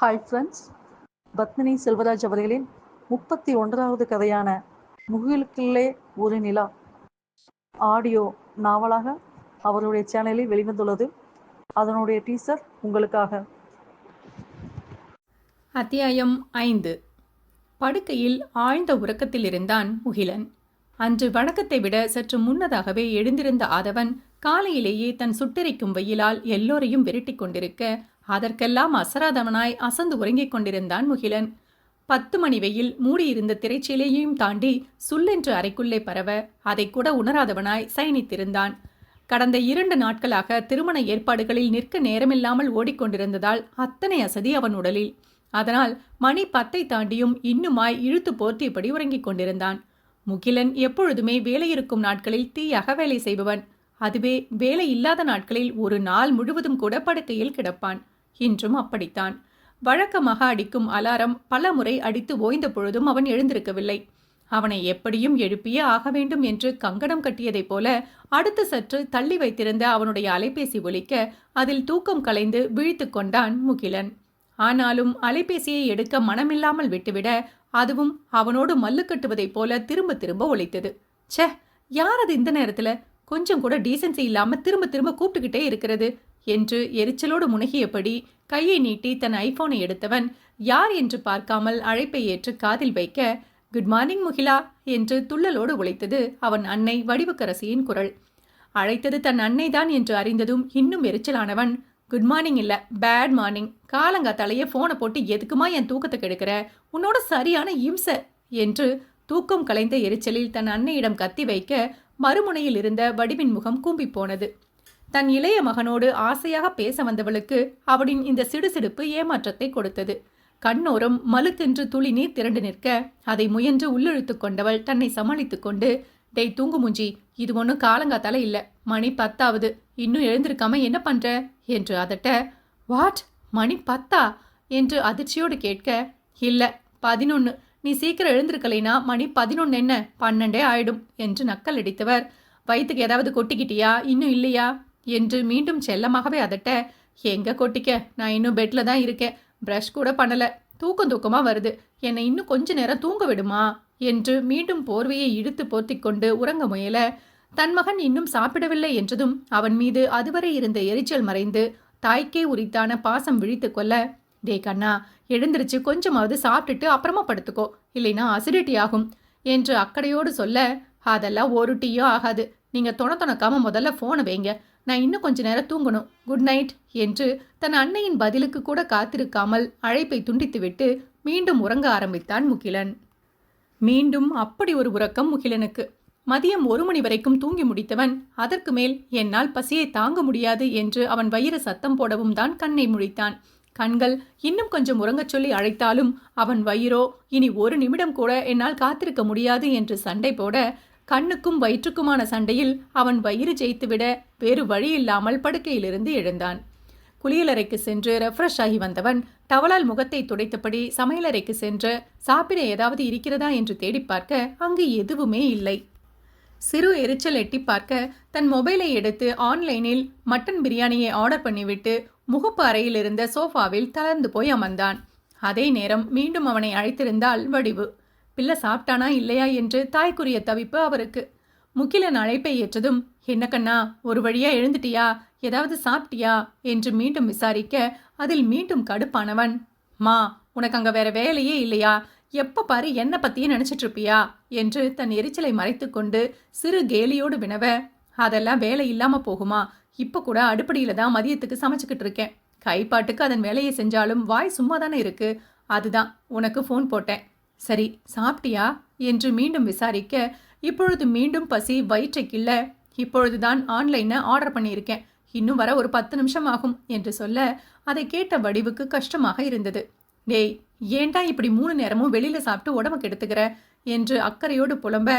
Hi friends, Padmini Selvaraj அவர்களின் 31வது கதையான முகிலுக்குள்ளே ஒரு நிலா audio நாவலாக அவருடைய சேனலில் வெளிவந்துள்ளது. அதனுடைய டீசர் உங்களுக்காக. அத்தியாயம் 5. படுக்கையில் ஆழ்ந்த உறக்கத்தில் இருந்தான் முகிலன். அன்று வழக்கத்தை விட சற்று முன்னதாகவே எழுந்திருந்த ஆதவன் காலையிலேயே தன் சுட்டெரிக்கும் வெயிலால் எல்லோரையும் விரட்டி கொண்டிருக்க, அதற்கெல்லாம் அசராதவனாய் அசந்து உறங்கிக் கொண்டிருந்தான் முகிலன். 10 மணி வெயில் மூடியிருந்த திரைச்சீலையையும் தாண்டி சுல்லென்று அறைக்குள்ளே பரவ அதை கூட உணராதவனாய் சயனித்திருந்தான். கடந்த 2 நாட்களாக திருமண ஏற்பாடுகளில் நிற்க நேரமில்லாமல் ஓடிக்கொண்டிருந்ததால் அத்தனை அசதி அவன் உடலில். அதனால் மணி 10 தாண்டியும் இன்னுமாய் இழுத்து போர்த்தியபடி உறங்கிக் கொண்டிருந்தான். முகிலன் எப்பொழுதுமே வேலை இருக்கும் நாட்களில் தீயாக வேலை செய்பவன். அதுவே வேலை இல்லாத நாட்களில் ஒரு நாள் முழுவதும் கூட படுக்கையில் கிடப்பான். இன்றும் அப்படித்தான். வழக்கமாக அடிக்கும் அலாரம் பல முறை அடித்து ஓய்ந்த பொழுதும் அவன் எழுந்திருக்கவில்லை. அவனை எப்படியும் எழுப்பியே ஆக வேண்டும் என்று கங்கணம் கட்டியதைப் போல அடுத்து சற்று தள்ளி வைத்திருந்த அவனுடைய அலைபேசி ஒலிக்க அதில் தூக்கம் கலைந்து விழித்து கொண்டான் முகிலன். ஆனாலும் அலைபேசியை எடுக்க மனமில்லாமல் விட்டுவிட அதுவும் அவனோடு மல்லு கட்டுவதைப் போல திரும்ப திரும்ப ஒலித்தது. ச்சே, யார் அது இந்த நேரத்துல? கொஞ்சம் கூட டீசன்சி இல்லாம திரும்ப திரும்ப கூப்பிட்டுக்கிட்டே இருக்கிறது என்று எரிச்சலோடு முனகியபடி கையை நீட்டி தன் ஐபோனை எடுத்தவன் யார் என்று பார்க்காமல் அழைப்பை ஏற்று காதில் வைக்க, குட் மார்னிங் முகிலா என்று துள்ளலோடு உழைத்தது அவன் அன்னை வடிவுக்கரசியின் குரல். அழைத்தது தன் அன்னைதான் என்று அறிந்ததும் இன்னும் எரிச்சலானவன், குட் மார்னிங் இல்ல, பேட் மார்னிங். காலங்காத்தாலேயே போனை போட்டு எதுக்குமா என் தூக்கத்தை கெடுக்கிற? உன்னோட சரியான இம்ச என்று தூக்கம் கலைந்த எரிச்சலில் தன் அன்னையிடம் கத்தி வைக்க, மறுமுனையில் இருந்த வடிவின் முகம் கூம்பி போனது. தன் இளைய மகனோடு ஆசையாக பேச வந்தவளுக்கு அவனின் இந்த சிடுசிடுப்பு ஏமாற்றத்தை கொடுத்தது. கண்ணோரம் மலுக்கென்று துளி நீர் திரண்டு நிற்க அதை முயன்று உள்ளிழுத்து கொண்டவள் தன்னை சமாளித்து கொண்டு, டேய் தூங்கு மூஞ்சி, இது ஒன்றும் காலங்காத்தால இல்ல, மணி 10 இன்னும் எழுந்திருக்காம என்ன பண்ற என்று அதட்ட, வாட், மணி 10 என்று அதிர்ச்சியோடு கேட்க, இல்ல 11, நீ சீக்கிரம் எழுந்திருக்கலைனா மணி 11 என்ன 12 ஆயிடும் என்று நக்கல் அடித்தவர், வயிற்றுக்கு ஏதாவது கொட்டிக்கிட்டியா, இன்னும் இல்லையா என்று மீண்டும் செல்லமாகவே அதட்ட, எங்க கொட்டிக்க, நான் இன்னும் பெட்ல தான் இருக்கேன், பிரஷ் கூட பண்ணல, தூக்கமா வருது, என்னை இன்னும் கொஞ்ச நேரம் தூங்க விடுமா என்று மீண்டும் போர்வையை இழுத்து போர்த்தி கொண்டு உறங்க முயல, தன் மகன் இன்னும் சாப்பிடவில்லை என்றதும் அவன் மீது அதுவரை இருந்த எரிச்சல் மறைந்து தாய்க்கே உரித்தான பாசம் விழித்து கொள்ள, டே கண்ணா, எழுந்திருச்சு கொஞ்சமாவது சாப்பிட்டுட்டு அப்புறமா படுத்துக்கோ, இல்லைனா அசிடிட்டி ஆகும் என்று அக்கறையோடு சொல்ல, அதெல்லாம் ஒரு டீயோ ஆகாது, நீங்க தொணக்காம முதல்ல போனை வைங்க, நான் இன்னும் கொஞ்ச நேரம் தூங்கணும், குட் நைட் என்று தன் அன்னையின் பதிலுக்கு கூட காத்திருக்காமல் அழைப்பை துண்டித்துவிட்டு மீண்டும் உறங்க ஆரம்பித்தான் முகிலன். மீண்டும் அப்படி ஒரு உறக்கம் முகிலனுக்கு. மதியம் 1 மணி வரைக்கும் தூங்கி முடித்தவன் அதற்கு மேல் என்னால் பசியை தாங்க முடியாது என்று அவன் வயிறு சத்தம் போடவும் தான் கண்ணை முழித்தான். கண்கள் இன்னும் கொஞ்சம் உறங்கச் சொல்லி அழைத்தாலும் அவன் வயிறோ இனி 1 நிமிடம் கூட என்னால் காத்திருக்க முடியாது என்று சண்டை போட, கண்ணுக்கும் வயிற்றுக்குமான சண்டையில் அவன் வயிறு ஜெயித்துவிட வேறு வழியில்லாமல் படுக்கையிலிருந்து எழுந்தான். குளியலறைக்கு சென்று ரெஃப்ரெஷ் ஆகி வந்தவன் டவலால் முகத்தை துடைத்தபடி சமையலறைக்கு சென்று சாப்பிட ஏதாவது இருக்கிறதா என்று தேடி பார்க்க அங்கு எதுவுமே இல்லை. சிறு எரிச்சல் எட்டி பார்க்க தன் மொபைலை எடுத்து ஆன்லைனில் மட்டன் பிரியாணியை ஆர்டர் பண்ணிவிட்டு முகப்பு அறையில் இருந்த சோஃபாவில் தளர்ந்து போய் அமர்ந்தான். அதே நேரம் மீண்டும் அவனை அழைத்திருந்தாள் வடிவு. பிள்ளை சாப்பிட்டானா இல்லையா என்று தாய்க்குரிய தவிப்பு அவருக்கு. முகிலன் அழைப்பை ஏற்றதும், என்ன கண்ணா, ஒரு வழியா எழுந்துட்டியா, ஏதாவது சாப்பிட்டியா என்று மீண்டும் விசாரிக்க அதில் மீண்டும் கடுப்பானவன், மா, உனக்கு அங்க வேற வேலையே இல்லையா, எப்ப பாரு என்ன பத்தியே நினைச்சிட்டு இருப்பியா என்று தன் எரிச்சலை மறைத்து கொண்டு சிறு கேலியோடு வினவ, அதெல்லாம் வேலை இல்லாம போகுமா, இப்ப கூட அடுப்படியில தான் மதியத்துக்கு சமைச்சுக்கிட்டு இருக்கேன், கைப்பாட்டுக்கு அதன் வேலையை செஞ்சாலும் வாய் சும்மா தானே இருக்கு, அதுதான் உனக்கு ஃபோன் போட்டேன், சரி சாப்பிட்டியா என்று மீண்டும் விசாரிக்க, இப்பொழுது மீண்டும் பசி வயிற்றை கிள்ள, இப்பொழுதுதான் ஆன்லைனை ஆர்டர் பண்ணியிருக்கேன், இன்னும் வர ஒரு 10 நிமிஷம் ஆகும் என்று சொல்ல அதை கேட்ட வடிவுக்கு கஷ்டமாக இருந்தது. டேய், ஏன்டா இப்படி 3 நேரமும் வெளியில சாப்பிட்டு உடம்பு கெடுத்துக்கிற என்று அக்கறையோடு புலம்ப,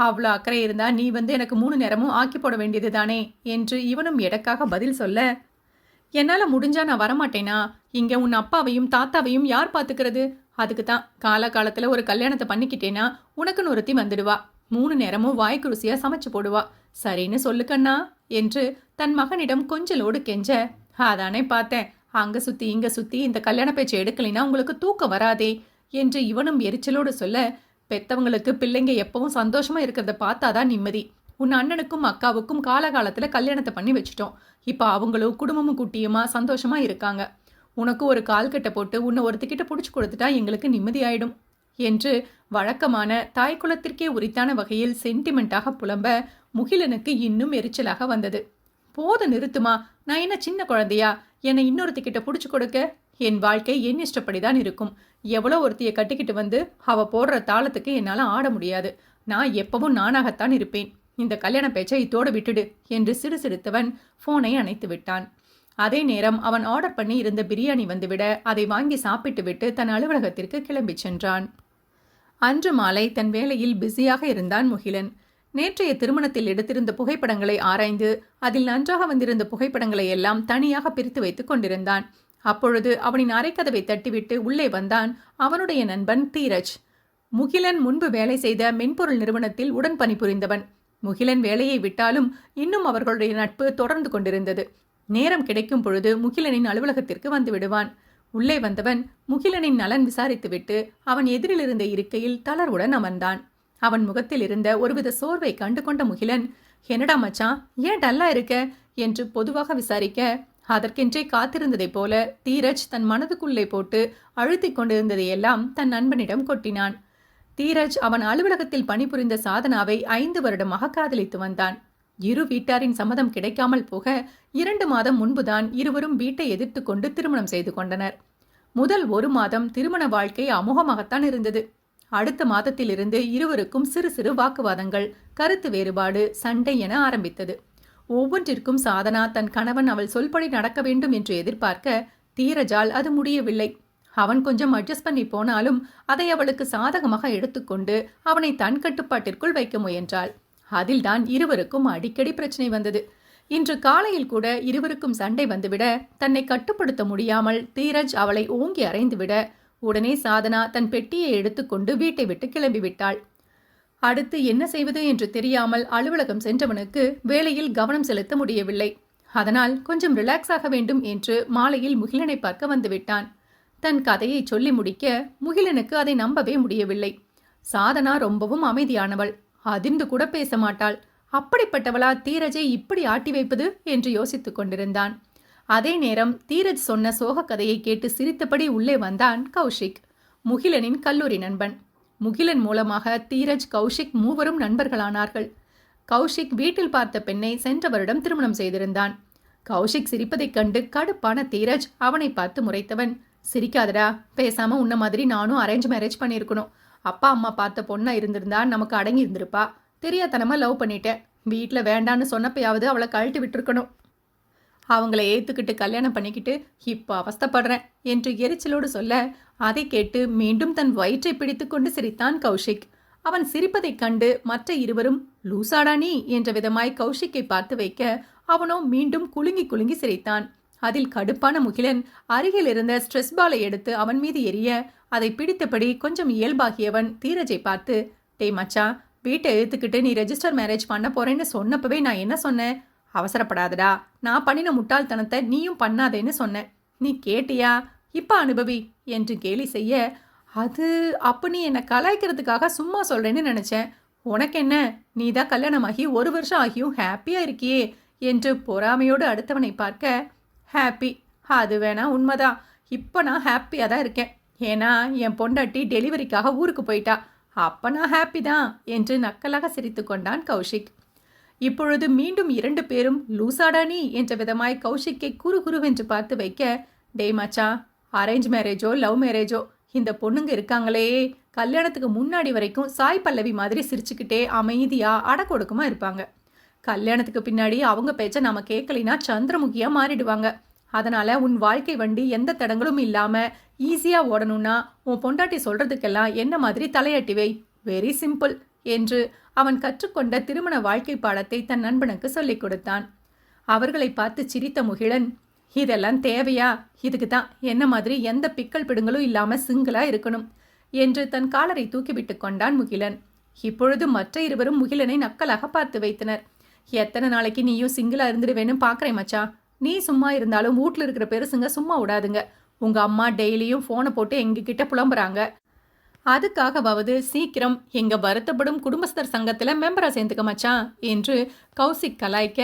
அவ்வளோ அக்கறை இருந்தா நீ எனக்கு 3 நேரமும் ஆக்கி போட வேண்டியது தானே என்று இவனும் எடக்காக பதில் சொல்ல, என்னால் முடிஞ்சா நான் வரமாட்டேனா, இங்கே உன் அப்பாவையும் தாத்தாவையும் யார் பார்த்துக்கிறது, அதுக்கு தான் காலகாலத்தில் ஒரு கல்யாணத்தை பண்ணிக்கிட்டேனா உனக்குன்னு ஒருத்தி வந்துடுவா, 3 நேரமும் வாய்க்கு ருசியாக சமைச்சு போடுவா, சரின்னு சொல்லுக்கண்ணா என்று தன் மகனிடம் கொஞ்சலோடு கெஞ்ச, அதானே பார்த்தேன், அங்க சுத்தி இங்க சுத்தி இந்த கல்யாண பேச்சை எடுக்கலைன்னா உங்களுக்கு தூக்கம் வராதே என்று இவனும் எரிச்சலோடு சொல்ல, பெத்தவங்களுக்கு பிள்ளைங்க எப்பவும் சந்தோஷமா இருக்கிறத பார்த்தாதான் நிம்மதி. உன் அண்ணனுக்கும் அக்காவுக்கும் காலகாலத்துல கல்யாணத்தை பண்ணி வச்சுட்டோம். இப்ப அவங்களும் குடும்பமும் குட்டியுமா சந்தோஷமா இருக்காங்க. உனக்கு ஒரு கால்கட்டை போட்டு உன்னை ஒருத்திக்கிட்ட பிடிச்சி கொடுத்துட்டா எங்களுக்கு நிம்மதியாயிடும் என்று வழக்கமான தாய் குலத்திற்கே உரித்தான வகையில் சென்டிமெண்டாக புலம்ப முகிலனுக்கு இன்னும் எரிச்சலாக வந்தது. போத நிறுத்துமா, நான் என்ன சின்ன குழந்தையா? என்னை இன்னொருத்திக்கிட்ட பிடிச்சி கொடுக்க? என் வாழ்க்கை என் இஷ்டப்படிதான் இருக்கும். எவ்வளோ ஒருத்தியை கட்டிக்கிட்டு வந்து அவ போடுற தாளத்துக்கு என்னால் ஆட முடியாது. நான் எப்பவும் நானாகத்தான் இருப்பேன். இந்த கல்யாண பேச்சை இத்தோடு விட்டுடு என்று சிடுசிடுத்தவன் போனை அணைத்து விட்டான். அதே நேரம் அவன் ஆர்டர் பண்ணி இருந்த பிரியாணி வந்துவிட அதை வாங்கி சாப்பிட்டு விட்டு தன் அலுவலகத்திற்கு கிளம்பி சென்றான். அன்று மாலை தன் வேலையில் பிஸியாக இருந்தான் முகிலன். நேற்றைய திருமணத்தில் எடுத்திருந்த புகைப்படங்களை ஆராய்ந்து அதில் நன்றாக வந்திருந்த புகைப்படங்களை எல்லாம் தனியாக பிரித்து வைத்துக் கொண்டிருந்தான். அப்பொழுது அவனின் அறைக்கதவை தட்டிவிட்டு உள்ளே வந்தான் அவனுடைய நண்பன் தீரஜ். முகிலன் முன்பு வேலை செய்த மென்பொருள் நிறுவனத்தில் உடன் பணிபுரிந்தவன். முகிலன் வேலையை விட்டாலும் இன்னும் அவர்களுடைய நட்பு தொடர்ந்து கொண்டிருந்தது. நேரம் கிடைக்கும் பொழுது முகிலனின் அலுவலகத்திற்கு வந்து விடுவான். உள்ளே வந்தவன் முகிலனின் நலன் விசாரித்துவிட்டு அவன் எதிரில் இருந்த இருக்கையில் தளர்வுடன் அமர்ந்தான். அவன் முகத்தில் இருந்த ஒருவித சோர்வை கண்டு கொண்ட முகிலன், என்னடா மச்சான், ஏன் டல்லா இருக்க என்று பொதுவாக விசாரிக்க, அதற்கென்றே காத்திருந்ததைப் போல தீரஜ் தன் மனதுக்குள்ளே போட்டு அழுத்தி கொண்டிருந்ததையெல்லாம் தன் நண்பனிடம் கொட்டினான். தீரஜ் அவன் அலுவலகத்தில் பணிபுரிந்த சாதனாவை 5 வருடமாக காதலித்து வந்தான். இரு வீட்டாரின் சம்மதம் கிடைக்காமல் போக 2 மாதம் முன்புதான் இருவரும் வீட்டை எதிர்த்து கொண்டு திருமணம் செய்து கொண்டனர். முதல் 1 மாதம் திருமண வாழ்க்கை அமோகமாகத்தான் இருந்தது. அடுத்த மாதத்திலிருந்து இருவருக்கும் சிறு சிறு வாக்குவாதங்கள், கருத்து வேறுபாடு, சண்டை என ஆரம்பித்தது. ஒவ்வொன்றிற்கும் சாதனா தன் கணவன் அவள் சொல்படி நடக்க வேண்டும் என்று எதிர்பார்க்க தீரஜால் அது முடியவில்லை. அவன் கொஞ்சம் அட்ஜஸ்ட் பண்ணி போனாலும் அதை அவளுக்கு சாதகமாக எடுத்துக்கொண்டு அவனை தன் கட்டுப்பாட்டிற்குள் வைக்க முயன்றாள். அதில்தான் இருவருக்கும் அடிக்கடி பிரச்சனை வந்தது. இன்று காலையில் கூட இருவருக்கும் சண்டை வந்துவிட தன்னை கட்டுப்படுத்த முடியாமல் தீரஜ் அவளை ஓங்கி அறைந்துவிட உடனே சாதனா தன் பெட்டியை எடுத்துக்கொண்டு வீட்டை விட்டு கிளம்பிவிட்டாள். அடுத்து என்ன செய்வது என்று தெரியாமல் அலுவலகம் சென்றவனுக்கு வேலையில் கவனம் செலுத்த முடியவில்லை. அதனால் கொஞ்சம் ரிலாக்ஸ் ஆக வேண்டும் என்று மாலையில் முகிலனை பார்க்க வந்துவிட்டான். தன் கதையை சொல்லி முடிக்க முகிலனுக்கு அதை நம்பவே முடியவில்லை. சாதனா ரொம்பவும் அமைதியானவள், அதிர்ந்து கூட பேச மாட்டாள். அப்படிப்பட்டவளா தீரஜை இப்படி ஆட்டி வைப்பது என்று யோசித்துக் கொண்டிருந்தான். அதே நேரம் தீரஜ் சொன்ன சோக கதையை கேட்டு சிரித்தபடி உள்ளே வந்தான் கௌஷிக், முகிலனின் கல்லூரி நண்பன். முகிலன் மூலமாக தீரஜ், கௌஷிக் மூவரும் நண்பர்களானார்கள். கௌஷிக் வீட்டில் பார்த்த பெண்ணை சென்ற வருடம் திருமணம் செய்திருந்தான். கௌஷிக் சிரிப்பதைக் கண்டு கடுப்பான தீரஜ் அவனை பார்த்து முறைத்தவன், சிரிக்காதடா, பேசாம உன்ன மாதிரி நானும் அரேஞ்ச் மேரேஜ் பண்ணியிருக்கணும். அப்பா அம்மா பார்த்த பொண்ணா இருந்திருந்தா நமக்கு அடங்கி இருந்திருப்பா. தெரியாதனமா லவ் பண்ணிட்டேன். வீட்டில் வேண்டான்னு சொன்னப்பயாவது அவளை கழட்டி விட்டுருக்கணும். அவங்கள ஏத்துக்கிட்டு கல்யாணம் பண்ணிக்கிட்டு இப்போ அவஸ்தப்படுறேன் என்று எரிச்சலோடு சொல்ல அதை கேட்டு மீண்டும் தன் வயிற்றை பிடித்து கொண்டு சிரித்தான் கௌஷிக். அவன் சிரிப்பதைக் கண்டு மற்ற இருவரும் லூசாடா நீ என்ற விதமாய் கௌஷிக்கை பார்த்து வைக்க அவனோ மீண்டும் குலுங்கி குலுங்கி சிரித்தான். அதில் கடுப்பான முகிலன் அருகில் இருந்த ஸ்ட்ரெஸ் பாலை எடுத்து அவன் மீது எரிய அதை பிடித்தபடி கொஞ்சம் இயல்பாகியவன் தீரஜை பார்த்து, டேய் மச்சான், வீட்டை எழுத்துக்கிட்டு நீ ரெஜிஸ்டர் மேரேஜ் பண்ண போறேன்னு சொன்னப்பவே நான் என்ன சொன்னேன்? அவசரப்படாதடா, நான் பண்ணின முட்டாள்தனத்தை நீயும் பண்ணாதேன்னு சொன்னேன். நீ கேட்டியா? இப்ப அனுபவி என்று கேலி செய்ய, அது அப்ப நீ என்னை கலாய்க்கிறதுக்காக சும்மா சொல்றேன்னு நினைச்சேன். உனக்கு என்ன, நீ தான் கல்யாணமாகி 1 வருஷம் ஆகியும் ஹாப்பியா இருக்கியே என்று பொறாமையோடு அடுத்தவனை பார்க்க, ஹாப்பி, அது வேணா உண்மைதான். இப்போ நான் ஹாப்பியாக தான் இருக்கேன். ஏன்னா என் பொண்டாட்டி டெலிவரிக்காக ஊருக்கு போயிட்டா. அப்போ நான் ஹாப்பி தான் என்று நக்கலாக சிரித்து கொண்டான் கௌஷிக். இப்பொழுது மீண்டும் 2 பேரும் லூசாடா நீ என்ற விதமாய் கௌஷிக்கை குறுகுருவென்று பார்த்து வைக்க, டேய் மச்சான், அரேஞ்ச் மேரேஜோ லவ் மேரேஜோ இந்த பொண்ணுங்க இருக்காங்களே, கல்யாணத்துக்கு முன்னாடி வரைக்கும் சாய் பல்லவி மாதிரி சிரிச்சுக்கிட்டே அமைதியாக அடக்கொடுக்குமா இருப்பாங்க. கல்யாணத்துக்கு பின்னாடி அவங்க பேச்சை நாம கேட்கலினா சந்திரமுகியா மாறிடுவாங்க. அதனால உன் வாழ்க்கை வண்டி எந்த தடங்களும் இல்லாம ஈஸியா ஓடணும்னா உன் பொண்டாட்டி சொல்றதுக்கெல்லாம் என்ன மாதிரி தலையாட்டி வை. வெரி சிம்பிள் என்று அவன் கற்றுக்கொண்ட திருமண வாழ்க்கை பாடத்தை தன் நண்பனுக்கு சொல்லிக் கொடுத்தான். அவர்களை பார்த்து சிரித்த முகிலன், இதெல்லாம் தேவையா? இதுக்கு தான் என்ன மாதிரி எந்த பிக்கல் பிடுங்களும் இல்லாம சிங்கிளா இருக்கணும் என்று தன் காலரை தூக்கிவிட்டு கொண்டான் முகிலன். இப்பொழுது மற்ற இருவரும் முகிலனை நக்கலாக பார்த்து வைத்தனர். எத்தனை நாளைக்கு நீயும் சிங்கிளா இருந்துடுவேன்னு பார்க்குறேன் மச்சா. நீ சும்மா இருந்தாலும் வீட்டில் இருக்கிற பெருசுங்க சும்மா விடாதுங்க. உங்க அம்மா டெய்லியும் ஃபோனை போட்டு எங்ககிட்ட புலம்புறாங்க. அதுக்காகவாவது சீக்கிரம் எங்க வருத்தப்படும் குடும்பஸ்தர் சங்கத்துல மெம்பரா சேர்ந்துக்க மச்சான் என்று கௌசிக் கலாய்க்க,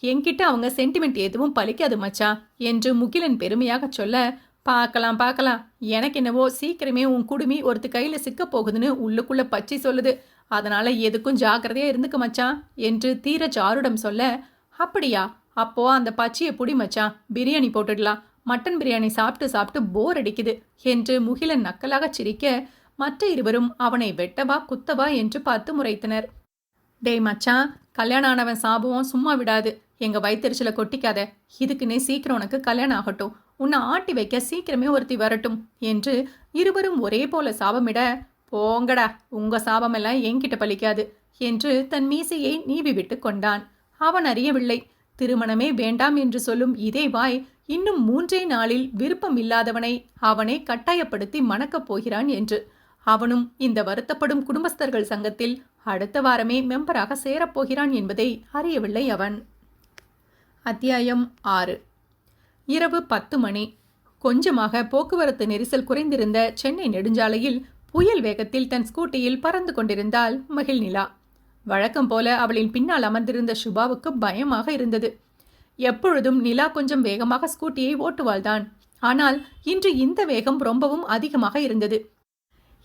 என்கிட்ட அவங்க சென்டிமெண்ட் எதுவும் பலிக்காது மச்சான் என்று முகிலன் பெருமையாக சொல்ல, பார்க்கலாம் பார்க்கலாம், எனக்கு என்னவோ சீக்கிரமே உன் குடுமி ஒருத்த கையில சிக்க போகுதுன்னு உள்ளுக்குள்ள பச்சை சொல்லுது. அதனால எதுக்கும் ஜாக்கிரதையா இருந்துக்க மச்சான் என்று தீரஜ் ஆருடம் சொல்ல, அப்படியா, அப்போ அந்த பச்சையை புடி மச்சான், பிரியாணி போட்டுடலாம். மட்டன் பிரியாணி சாப்பிட்டு சாப்பிட்டு போர் அடிக்குது என்று முகிலன் நக்கலாக சிரிக்க, மற்ற இருவரும் அவனை வெட்டவா குத்தவா என்று பார்த்து முறைத்தனர். டேய் மச்சான், கல்யாணம் ஆனவன் சாபம் சும்மா விடாது. எங்க வயிற்றுச்சலை கொட்டிக்காத. இதுக்குன்னே சீக்கிரம் உனக்கு கல்யாணம் ஆகட்டும். உன்னை ஆட்டி வைக்க சீக்கிரமே ஒருத்தி வரட்டும் என்று இருவரும் ஒரே போல சாபமிட, போங்கடா, உங்க சாபமெல்லாம் என்கிட்ட பலிக்காது என்று தன் மீசையை நீவி விட்டு கொண்டான். அவன் அறியவில்லை, திருமணமே வேண்டாம் என்று சொல்லும் இதே வாய் இன்னும் 3 நாளில் விருப்பம் இல்லாதவனை அவனே கட்டாயப்படுத்தி மணக்கப் போகிறான் என்று. அவனும் இந்த வருத்தப்படும் குடும்பஸ்தர்கள் சங்கத்தில் அடுத்த வாரமே மெம்பராக சேரப்போகிறான் என்பதை அறியவில்லை அவன். அத்தியாயம் 6. இரவு 10 மணி. கொஞ்சமாக போக்குவரத்து நெரிசல் குறைந்திருந்த சென்னை நெடுஞ்சாலையில் புயல் வேகத்தில் தன் ஸ்கூட்டியில் பறந்து கொண்டிருந்தாள் மகிழ்நிலா. வழக்கம் போல அவளின் பின்னால் அமர்ந்திருந்த சுபாவுக்கு பயமாக இருந்தது. எப்பொழுதும் நிலா கொஞ்சம் வேகமாக ஸ்கூட்டியை ஓட்டுவாள்தான். ஆனால் இன்று இந்த வேகம் ரொம்பவும் அதிகமாக இருந்தது.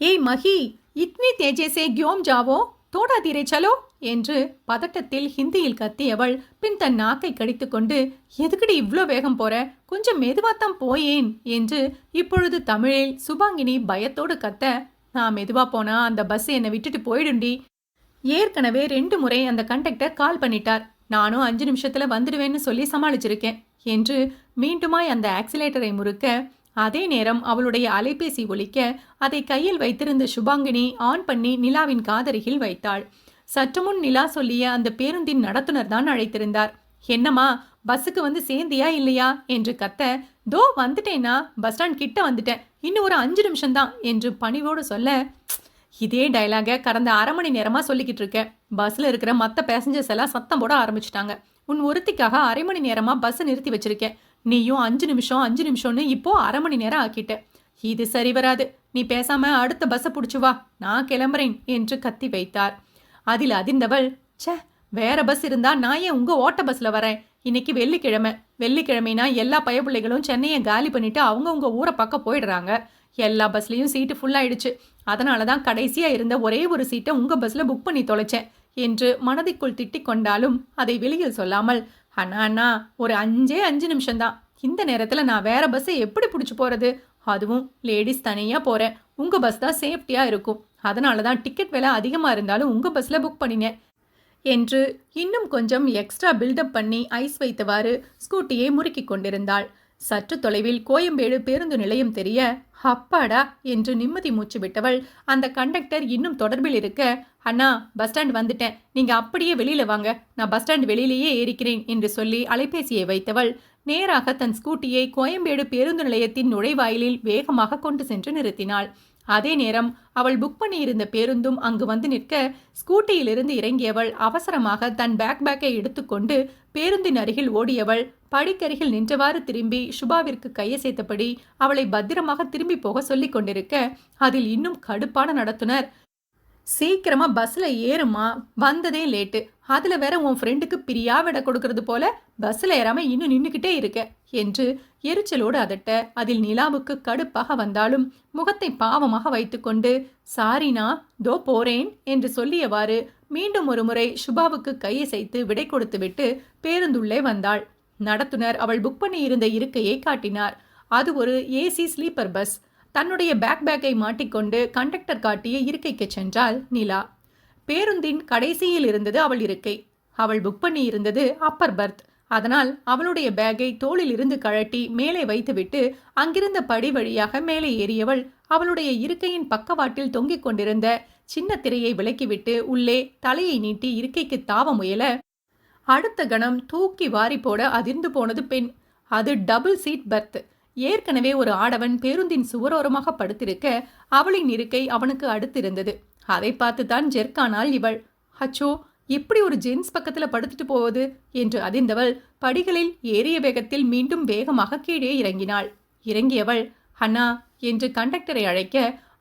ஏய் மகி, இத்னி தேஜே சே கியோம் ஜாவோ, தோடா தீரே சலோ என்று பதட்டத்தில் ஹிந்தியில் கத்தியவள் பின் தன் நாக்கை கடித்துக்கொண்டு, எதுக்கடி இவ்ளோ வேகம் போற, கொஞ்சம் மெதுவாத்தான் போயேன் என்று இப்பொழுது தமிழில் சுபாங்கினி பயத்தோடு கத்த, நான் மெதுவா போனா அந்த பஸ் என்னை விட்டுட்டு போயிடுண்டி. ஏற்கனவே 2 முறை அந்த கண்டக்டர் கால் பண்ணிட்டார். நானும் 5 நிமிஷத்துல வந்துடுவேன்னு சொல்லி சமாளிச்சிருக்கேன் என்று மீண்டுமாய் அந்த ஆக்சிலேட்டரை முறுக்க, அதே நேரம் அவளுடைய அலைபேசி ஒலிக்க, அதை கையில் வைத்திருந்த சுபாங்கினி ஆன் பண்ணி நிலாவின் காதருகில் வைத்தாள். சற்று முன் நிலா சொல்லிய அந்த பேருந்தின் நடத்துனர் தான் அழைத்திருந்தார். என்னம்மா, பஸ்ஸுக்கு வந்து சேர்ந்தியா இல்லையா என்று கத்த, தோ வந்துட்டேன்னா, பஸ் ஸ்டாண்ட் கிட்ட வந்துட்டேன், இன்னும் ஒரு 5 நிமிஷம்தான் என்று பணிவோடு சொல்ல, இதே டைலாக கடந்த 1/2 மணி நேரமா சொல்லிக்கிட்டு இருக்கேன். பஸ்ல இருக்கிற மற்ற பேசஞ்சர்ஸ் எல்லாம் சத்தம் போட ஆரம்பிச்சுட்டாங்க. உன் ஒருத்திக்காக 1/2 மணி நேரமா பஸ் நிறுத்தி வச்சிருக்கேன். நீயும் 5 நிமிஷம்னு இப்போ 1/2 மணி நேரம் ஆக்கிட்ட. இது சரி வராது. நீ பேசாம அடுத்த பஸ்ஸை பிடிச்சு வா, நான் கிளம்புறேன் என்று கத்தி வைத்தார். அதில் அதிர்ந்தவள், சே, வேற பஸ் இருந்தா நான் ஏன் உங்க ஓட்ட பஸ்ல வரேன்? இன்னைக்கு வெள்ளிக்கிழமைனா எல்லா பயப்பிள்ளைகளும் சென்னையை காலி பண்ணிட்டு அவங்கவுங்க ஊரை பக்கம் போயிடுறாங்க. எல்லா பஸ்லயும் சீட்டு ஃபுல்லாயிடுச்சு. அதனால தான் கடைசியா இருந்த ஒரே ஒரு சீட்டை உங்க பஸ்ல புக் பண்ணி தொலைச்சேன் என்று மனதிற்குள் திட்டிக் கொண்டாலும் அதை வெளியில் சொல்லாமல், அண்ணா ஒரு 5 நிமிஷம்தான். இந்த நேரத்துல நான் வேற பஸ்ஸை எப்படி பிடிச்சு போறது? அதுவும் லேடிஸ் தனியா போறேன். உங்க பஸ் தான் சேஃப்டியா இருக்கும். அதனால தான் டிக்கெட் விலை அதிகமா இருந்தாலும் உங்க பஸ்ல புக் பண்ணினேன் என்று இன்னும் கொஞ்சம் எக்ஸ்ட்ரா பில்டப் பண்ணி ஐஸ் வைத்தவாறு ஸ்கூட்டியை முறுக்கி கொண்டிருந்தாள். சற்று தொலைவில் கோயம்பேடு பேருந்து நிலையம் தெரிய, அப்பாடா என்று நிம்மதி மூச்சு விட்டவள் அந்த கண்டக்டர் இன்னும் தொடர்பில் இருக்க, அண்ணா பஸ் ஸ்டாண்ட் வந்துட்டேன், நீங்க அப்படியே வெளியில வாங்க, நான் பஸ் ஸ்டாண்ட் வெளியிலேயே ஏறிக்கிறேன் என்று சொல்லி அலைபேசியை வைத்தவள் நேராக தன் ஸ்கூட்டியை கோயம்பேடு பேருந்து நிலையத்தின் நுழைவாயிலில் வேகமாக கொண்டு சென்று நிறுத்தினாள். அதே நேரம் அவள் புக் பண்ணியிருந்த பேருந்தும் அங்கு வந்து நிற்க, ஸ்கூட்டியிலிருந்து இறங்கியவள் அவசரமாக தன் பேக்கை எடுத்துக்கொண்டு பேருந்தின் அருகில் ஓடியவள் படிக்கருகில் நின்றவாறு திரும்பி சுபாவிற்கு கையசைத்தபடி அவளை பத்திரமாக திரும்பி போக சொல்லிக் கொண்டிருக்க, அதில் இன்னும் கடுப்பான நடத்துனர், சீக்கிரமா பஸ்ல ஏறுமா, வந்ததே லேட்டு, அதுல வேற உன் ஃப்ரெண்டுக்கு பிரியா விட கொடுக்கறது போல பஸ்ல ஏறாம இன்னும் நின்னுக்கிட்டே இருக்க என்று எரிச்சலோடு அதட்ட, அதில் நிலாவுக்கு கடுப்பாக வந்தாலும் முகத்தை பாவமாக வைத்துக்கொண்டு, சாரினா தோ போறேன் என்று சொல்லியவாறு மீண்டும் ஒரு முறை சுபாவுக்கு கையசைத்து விடை கொடுத்துவிட்டு பேருந்துள்ளே வந்தாள். நடத்துனர் அவள் புக் பண்ணி இருந்த இருக்கையை காட்டினார். அது ஒரு ஏசி ஸ்லீப்பர் பஸ். தன்னுடைய பேக்கை மாட்டிக்கொண்டு கண்டக்டர் காட்டிய இருக்கைக்கு சென்றாள் நிலா. பேருந்தின் கடைசியில் இருந்தது அவள் இருக்கை. அவள் புக் பண்ணி இருந்தது அப்பர் பர்த். அதனால் அவளுடைய பேக்கை தோளில் இருந்து கழட்டி மேலே வைத்துவிட்டு அங்கிருந்த படி வழியாக மேலே ஏறியவள் அவளுடைய இருக்கையின் பக்கவாட்டில் தொங்கிக் கொண்டிருந்த சின்ன திரையை விலக்கிவிட்டு உள்ளே தலையை நீட்டி இருக்கைக்கு தாவ முயல, அடுத்த கணம் தூக்கி வாரி போட அதிர்ந்து போனது பெண். அது டபுள் சீட் பர்த். ஏற்கனவே ஒரு ஆடவன் பேருந்தின் சுவரோரமாக படுத்திருக்க அவளின் இருக்கை அவனுக்கு அடுத்திருந்தது. அதை பார்த்துதான் ஜெர்க்கானாள் இவள். அச்சோ, எப்படி ஒரு ஜென்ஸ் பக்கத்துல படுத்துட்டு போவது என்று அதிர்ந்தவள் படிகளில் ஏறிய வேகத்தில் மீண்டும் வேகமாக கீழே இறங்கினாள். இறங்கியவள் அண்ணா என்று கண்டக்டரை அழைக்க,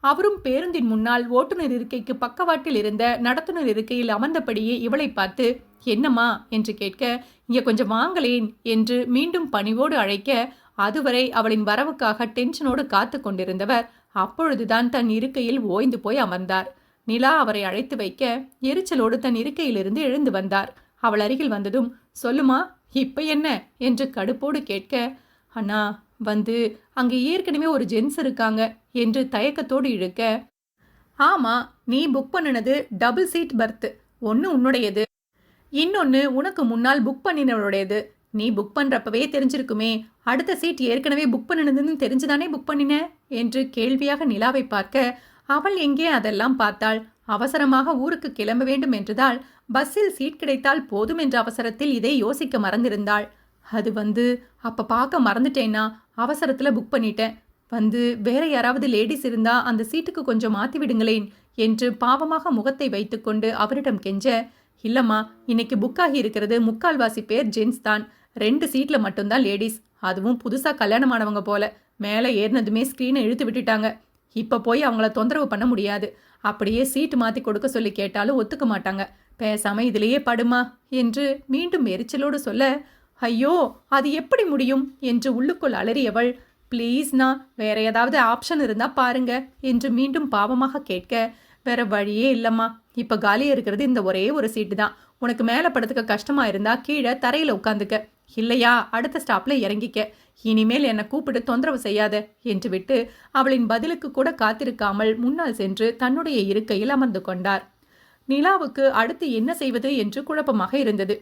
அவரும் பேருந்தின் முன்னால் ஓட்டுநர் இருக்கைக்கு பக்கவாட்டில் இருந்த நடத்துனர் இருக்கையில் அமர்ந்தபடியே இவளை பார்த்து என்னம்மா என்று கேட்க, இங்க கொஞ்சம் வாங்களேன் என்று மீண்டும் பணிவோடு அழைக்க, அதுவரை அவளின் வரவுக்காக டென்ஷனோடு காத்து கொண்டிருந்தவர் அப்பொழுதுதான் தன் இருக்கையில் ஓய்ந்து போய் அமர்ந்தார். நிலா அவரை அழைத்து வைக்க எரிச்சலோடு தன் இருக்கையிலிருந்து எழுந்து வந்தார். அவள் அருகில் வந்ததும் சொல்லுமா இப்ப என்ன என்று கடுப்போடு கேட்க, அண்ணா வந்து அங்கே ஏற்கனவே ஒரு ஜென்ஸ் இருக்காங்க என்று தயக்கத்தோடு இழுக்க, ஆமா நீ புக் பண்ணினது டபுள் சீட் பர்த், ஒன்னு உன்னுடையது, இன்னொன்னு உனக்கு முன்னால் புக் பண்ணினவளுடையது. நீ புக் பண்றப்பவே தெரிஞ்சிருக்குமே, அடுத்த சீட் ஏற்கனவே புக் பண்ணினதுன்னு தெரிஞ்சுதானே புக் பண்ணின என்று கேள்வியாக நிலாவை பார்க்க, அவள் எங்கே அதெல்லாம் பார்த்தாள். அவசரமாக ஊருக்கு கிளம்ப வேண்டும் என்றதால் பஸ்ஸில் சீட் கிடைத்தால் போதும் என்ற அவசரத்தில் இதை யோசிக்க மறந்திருந்தாள். அது அப்ப பார்க்க மறந்துட்டேன்னா அவசரத்துல புக் பண்ணிட்டேன். வேற யாராவது லேடிஸ் இருந்தா அந்த சீட்டுக்கு கொஞ்சம் மாத்தி விடுங்களேன் என்று பாவமாக முகத்தை வைத்துக்கொண்டு அவரிடம் கெஞ்ச, இல்லம்மா இன்னைக்கு புக் ஆகி இருக்கிறது முக்கால்வாசி பேர் ஜென்ஸ் தான், 2 சீட்ல மட்டும்தான் லேடிஸ், அதுவும் புதுசா கல்யாணமானவங்க போல. மேலே ஏறினதுமே ஸ்கிரீனை இழுத்து விட்டுட்டாங்க. இப்ப போய் அவங்கள தொந்தரவு பண்ண முடியாது. அப்படியே சீட்டு மாத்தி கொடுக்க சொல்லி கேட்டாலும் ஒத்துக்க மாட்டாங்க. பேசாம இதிலேயே படுமா என்று மீண்டும் எரிச்சலோடு சொல்ல, ஐயோ அது எப்படி முடியும் என்று உள்ளுக்குள் அலறியவள், ப்ளீஸ்னா வேற ஏதாவது ஆப்ஷன் இருந்தா பாருங்க என்று மீண்டும் பாவமாக கேட்க, வேற வழியே இல்லம்மா, இப்ப காலியா இருக்கிறது இந்த ஒரே ஒரு சீட்டு தான். உனக்கு மேலே படுத்துக்க கஷ்டமா இருந்தா கீழே தரையில உட்காந்துக்க, இல்லையா அடுத்த ஸ்டாப்ல இறங்கிக்க. இனிமேல் என்னை கூப்பிட்டு தொந்தரவு செய்யாத என்று விட்டு அவளின் பதிலுக்கு கூட காத்திருக்காமல் முன்னால் சென்று தன்னுடைய இருக்கையில் அமர்ந்து கொண்டார். நிலாவுக்கு அடுத்து என்ன செய்வது என்று குழப்பமாக இருந்தது.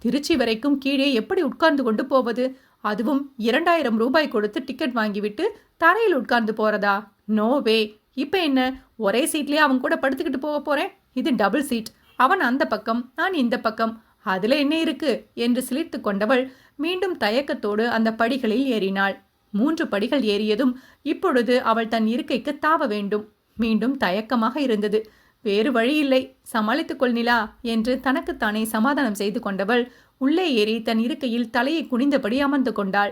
திருச்சி வரைக்கும் கீழே எப்படி உட்கார்ந்து கொண்டு போவது? அதுவும் 2000 ரூபாய் கொடுத்து டிக்கெட் வாங்கிவிட்டு தரையில் உட்கார்ந்து போறதா? No way. இப்ப என்ன, ஒரே சீட்லயே அவன் கூட படுத்துக்கிட்டு போக போறேன். இது டபுள் சீட், அவன் அந்த பக்கம் நான் இந்த பக்கம், அதுல என்ன இருக்கு என்று சிலிர்த்து கொண்டவள் மீண்டும் தயக்கத்தோடு அந்த படிகளில் ஏறினாள். 3 படிகள் ஏறியதும் இப்பொழுது அவள் தன் இருக்கைக்கு தாவ வேண்டும். மீண்டும் தயக்கமாக இருந்தது. வேறு வழியில்லை, சமாளித்துக்கொள் நிலா என்று தனக்குத்தானே சமாதானம் செய்து கொண்டவள் உள்ளே ஏறி தன் இருக்கையில் தலையை குனிந்தபடி அமர்ந்து கொண்டாள்.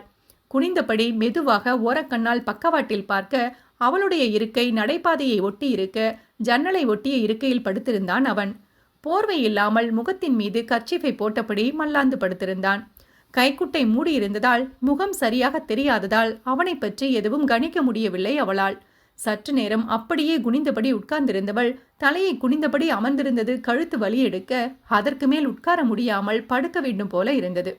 குனிந்தபடி மெதுவாக ஓரக்கண்ணால் பக்கவாட்டில் பார்க்க, அவளுடைய இருக்கை நடைபாதையை ஒட்டி இருக்க, ஜன்னலை ஒட்டிய இருக்கையில் படுத்திருந்தான் அவன். போர்வை இல்லாமல் முகத்தின் மீது கர்ச்சீஃபை போட்டபடி மல்லாந்து படுத்திருந்தான். கைக்குட்டை மூடியிருந்ததால் முகம் சரியாக தெரியாததால் அவனை பற்றி எதுவும் கணிக்க முடியவில்லை அவளால். சற்று நேரம் அப்படியே குனிந்தபடி உட்கார்ந்திருந்தவள் தலையை குனிந்தபடி அமர்ந்திருந்தது கழுத்து வலி எடுக்க, அதற்கு மேல் உட்கார முடியாமல் படுக்க வேண்டும் போல இருந்தது.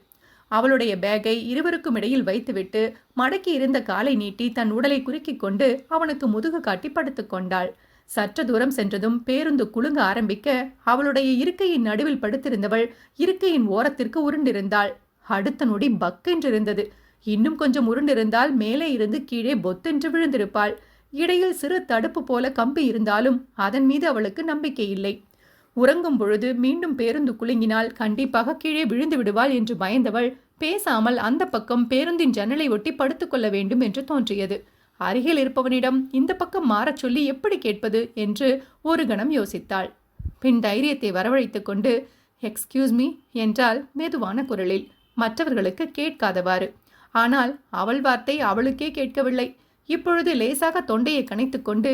அவளுடைய பேக்கை இருவருக்கும் இடையில் வைத்துவிட்டு மடக்கி இருந்த காலை நீட்டி தன் உடலை குறுக்கிக் கொண்டு அவனுக்கு முதுகு காட்டி படுத்துக் கொண்டாள். சற்று தூரம் சென்றதும் பேருந்து குலுங்க ஆரம்பிக்க, அவளுடைய இருக்கையின் நடுவில் படுத்திருந்தவள் இருக்கையின் ஓரத்திற்கு உருண்டிருந்தாள். அடுத்த நொடி பக்கென்றிருந்தது. இன்னும் கொஞ்சம் உருண்டிருந்தால் மேலே இருந்து கீழே பொத்தென்று விழுந்திருப்பாள். இடையில் சிறு தடுப்பு போல கம்பி இருந்தாலும் அதன் மீது அவளுக்கு நம்பிக்கை இல்லை. உறங்கும் பொழுது மீண்டும் பேருந்து குலுங்கினால் கண்டிப்பாக கீழே விழுந்து விடுவாள் என்று பயந்தவள் பேசாமல் அந்த பக்கம் பேருந்தின் ஜன்னலை ஒட்டி படுத்துக்கொள்ள வேண்டும் என்று தோன்றியது. அருகில் இருப்பவனிடம் இந்த பக்கம் மாறச் சொல்லி எப்படி கேட்பது என்று ஒரு கணம் யோசித்தாள். பின் தைரியத்தை வரவழைத்துக் கொண்டு எக்ஸ்கியூஸ் மீ என்றால் மெதுவான குரலில், மற்றவர்களுக்கு கேட்காதவாறு. ஆனால் அவள் வார்த்தை அவளுக்கே கேட்கவில்லை. இப்பொழுது லேசாக தொண்டையை கனைத்துக் கொண்டு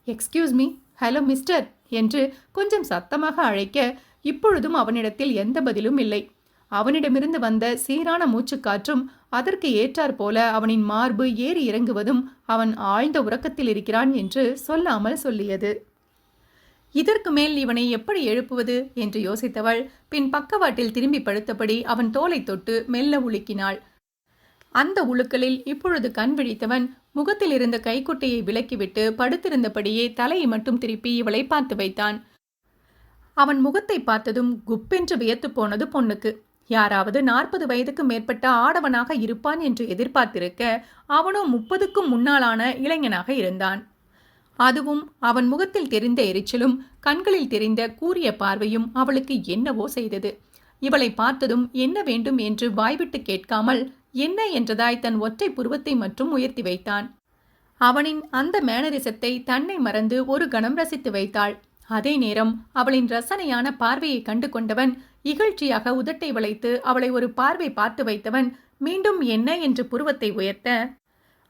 எக்ஸ்கியூஸ் மீ, ஹலோ மிஸ்டர் என்று கொஞ்சம் சத்தமாக அழைக்க, இப்பொழுதும் அவனிடத்தில் எந்த பதிலும் இல்லை. அவனிடமிருந்து வந்த சீரான மூச்சுக்காற்றும் அதற்கு ஏற்றாற் போல அவனின் மார்பு ஏறி இறங்குவதும் அவன் ஆழ்ந்த உறக்கத்தில் இருக்கிறான் என்று சொல்லாமல் சொல்லியது. இதற்கு மேல் இவனை எப்படி எழுப்புவது என்று யோசித்தவள் பின் பக்கவாட்டில் திரும்பி படுத்தபடி அவன் தோலை தொட்டு மெல்ல உலுக்கினாள். அந்த உலுக்கலில் இப்பொழுது கண் விழித்தவன் முகத்தில் இருந்த கைக்குட்டையை விலக்கிவிட்டு படுத்திருந்தபடியே தலையை மட்டும் திருப்பி இவளை பார்த்து வைத்தான். அவன் முகத்தை பார்த்ததும் குப்பென்று வியத்து போனது பொண்ணுக்கு. யாராவது 40 வயதுக்கு மேற்பட்ட ஆடவனாக இருப்பான் என்று எதிர்பார்த்திருக்க, அவனோ 30க்கும் முன்னாலான இளைஞனாக இருந்தான். அதுவும் அவன் முகத்தில் தெரிந்த எரிச்சலும் கண்களில் தெரிந்த கூரிய பார்வையும் அவளுக்கு என்னவோ செய்தது. இவளை பார்த்ததும் என்ன வேண்டும் என்று வாய்விட்டு கேட்காமல் என்ன என்றதாய் தன் ஒற்றை புருவத்தை மட்டும் உயர்த்தி வைத்தான். அவனின் அந்த மேனரிசத்தை தன்னை மறந்து ஒரு கணம் ரசித்து வைத்தாள். அதே நேரம் அவளின் ரசனையான பார்வையை கண்டு கொண்டவன் இகழ்ச்சியாக உதட்டை வளைத்து அவளை ஒரு பார்வை பார்த்து வைத்தவன் மீண்டும் என்ன என்று புருவத்தை உயர்த்த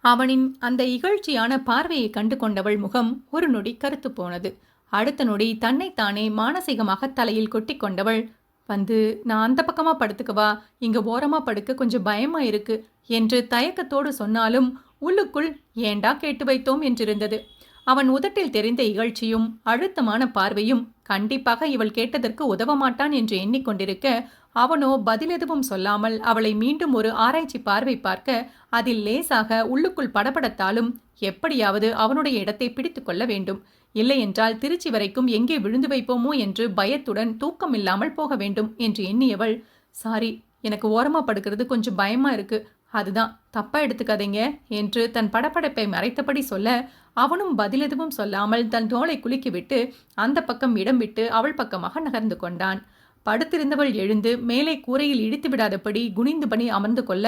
அவனின் அந்த இகழ்ச்சியான பார்வையை கண்டு கொண்டவள் முகம் ஒரு நொடி கருத்து போனது. அடுத்த நொடி தன்னைத்தானே மானசீகமாக தலையில் கொட்டி கொண்டவள், வந்து நான் அந்த பக்கமா படுத்துக்கவா, இங்க ஓரமா படுக்க கொஞ்சம் பயமா இருக்கு என்று தயக்கத்தோடு சொன்னாலும் உள்ளுக்குள் ஏண்டா கேட்டு வைத்தோம் என்றிருந்தது. அவன் உதட்டில் தெரிந்த இகழ்ச்சியும் அழுத்தமான பார்வையும் கண்டிப்பாக இவள் கேட்டதற்கு உதவ மாட்டான் என்று எண்ணிக்கொண்டிருக்க, அவனோ பதில் எதுவும் சொல்லாமல் அவளை மீண்டும் ஒரு ஆராய்ச்சி பார்வை பார்க்க அதில் லேசாக உள்ளுக்குள் படபடத்தாலும் எப்படியாவது அவனுடைய இடத்தை பிடித்து கொள்ள வேண்டும், இல்லையென்றால் திருச்சி வரைக்கும் எங்கே விழுந்து வைப்போமோ என்று பயத்துடன் தூக்கம் இல்லாமல் போக வேண்டும் என்று எண்ணியவள், சாரி, எனக்கு ஓரமா படுக்கிறது கொஞ்சம் பயமா இருக்கு, அதுதான், தப்பா எடுத்துக்காதீங்க என்று தன் படபடப்பை மறைத்தபடி சொல்ல, அவனும் பதில் எதுவும் சொல்லாமல் தன் தோளை குலுக்கிவிட்டு அந்த பக்கம் இடம் விட்டு அவள் பக்கமாக நகர்ந்து கொண்டான். படுத்திருந்தவள் எழுந்து மேலே கூரையில் இடித்து விடாதபடி குனிந்து பணி அமர்ந்து கொள்ள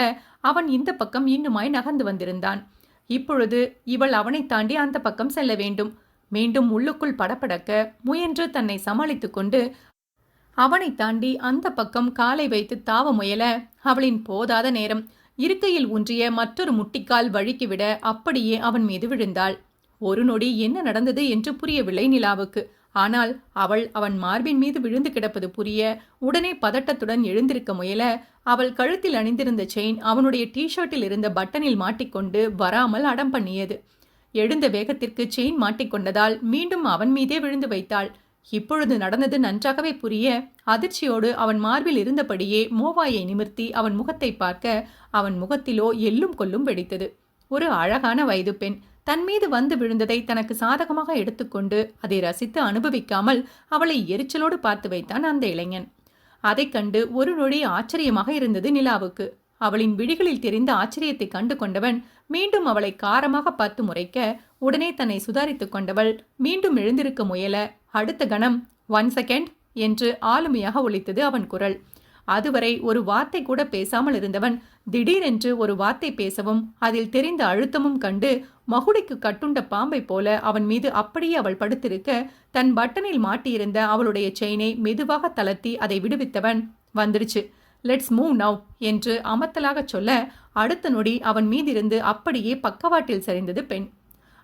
அவன் இந்த பக்கம் இன்னுமாய் நகர்ந்து வந்திருந்தான். இப்பொழுது இவள் அவனை தாண்டி அந்த பக்கம் செல்ல வேண்டும். மீண்டும் உள்ளுக்குள் படபடக்க முயன்று தன்னை சமாளித்து கொண்டு அவனை தாண்டி அந்த பக்கம் காலை வைத்து தாவ முயல அவளின் போதாத நேரம் இருக்கையில் ஊன்றிய மற்றொரு முட்டிக்கால் வழுக்கிவிட அப்படியே அவன் மீது விழுந்தாள். ஒரு நொடி என்ன நடந்தது என்று புரியவில்லை நிலாவுக்கு. ஆனால் அவன் மார்பின் மீது விழுந்து கிடப்பது புரிய உடனே பதட்டத்துடன் எழுந்திருக்க முயல அவள் கழுத்தில் அணிந்திருந்த செயின் அவனுடைய டிஷர்ட்டில் இருந்த பட்டனில் மாட்டிக்கொண்டு வராமல் அடம் பண்ணியது. எழுந்த வேகத்திற்கு செயின் மாட்டிக்கொண்டதால் மீண்டும் அவன் மீதே விழுந்து வைத்தாள். இப்பொழுது நடந்தது நன்றாகவே புரிய அதிர்ச்சியோடு அவன் மார்பில் இருந்தபடியே மோவாயை நிமிர்த்தி அவன் முகத்தை பார்க்க அவன் முகத்திலோ எள்ளும் கொல்லும் வெடித்தது. ஒரு அழகான வயது பெண் தன் மீது வந்து விழுந்ததை தனக்கு சாதகமாக எடுத்துக்கொண்டு அதை ரசித்து அனுபவிக்காமல் அவளை எரிச்சலோடு பார்த்து வைத்தான் அந்த இளைஞன். அதை கண்டு ஒரு நொடி ஆச்சரியமாக இருந்தது நிலாவுக்கு. அவளின் விழிகளில் தெரிந்த ஆச்சரியத்தை கண்டு கொண்டவன் மீண்டும் அவளை காரமாக பார்த்து முறைக்க உடனே தன்னை சுதாரித்துக் கொண்டவள் மீண்டும் எழுந்திருக்க முயல அடுத்த கணம் 1 செகண்ட் என்று ஆளுமையாக ஒலித்தது அவன் குரல். அதுவரை ஒரு வார்த்தை கூட பேசாமல் இருந்தவன் திடீரென்று ஒரு வார்த்தை பேசவும் அதில் தெரிந்த அழுத்தமும் கண்டு மகுடிக்கு கட்டுண்ட பாம்பை போல அவன் மீது அப்படியே அவள் படுத்திருக்க தன் பட்டனில் மாட்டியிருந்த அவளுடைய செயினை மெதுவாக தளர்த்தி அதை விடுவித்தவன், வந்துடுச்சு, லெட்ஸ் மூவ் நவ் என்று அமத்தலாக சொல்ல அடுத்த நொடி அவன் மீதிருந்து அப்படியே பக்கவாட்டில் சரிந்தது பெண்.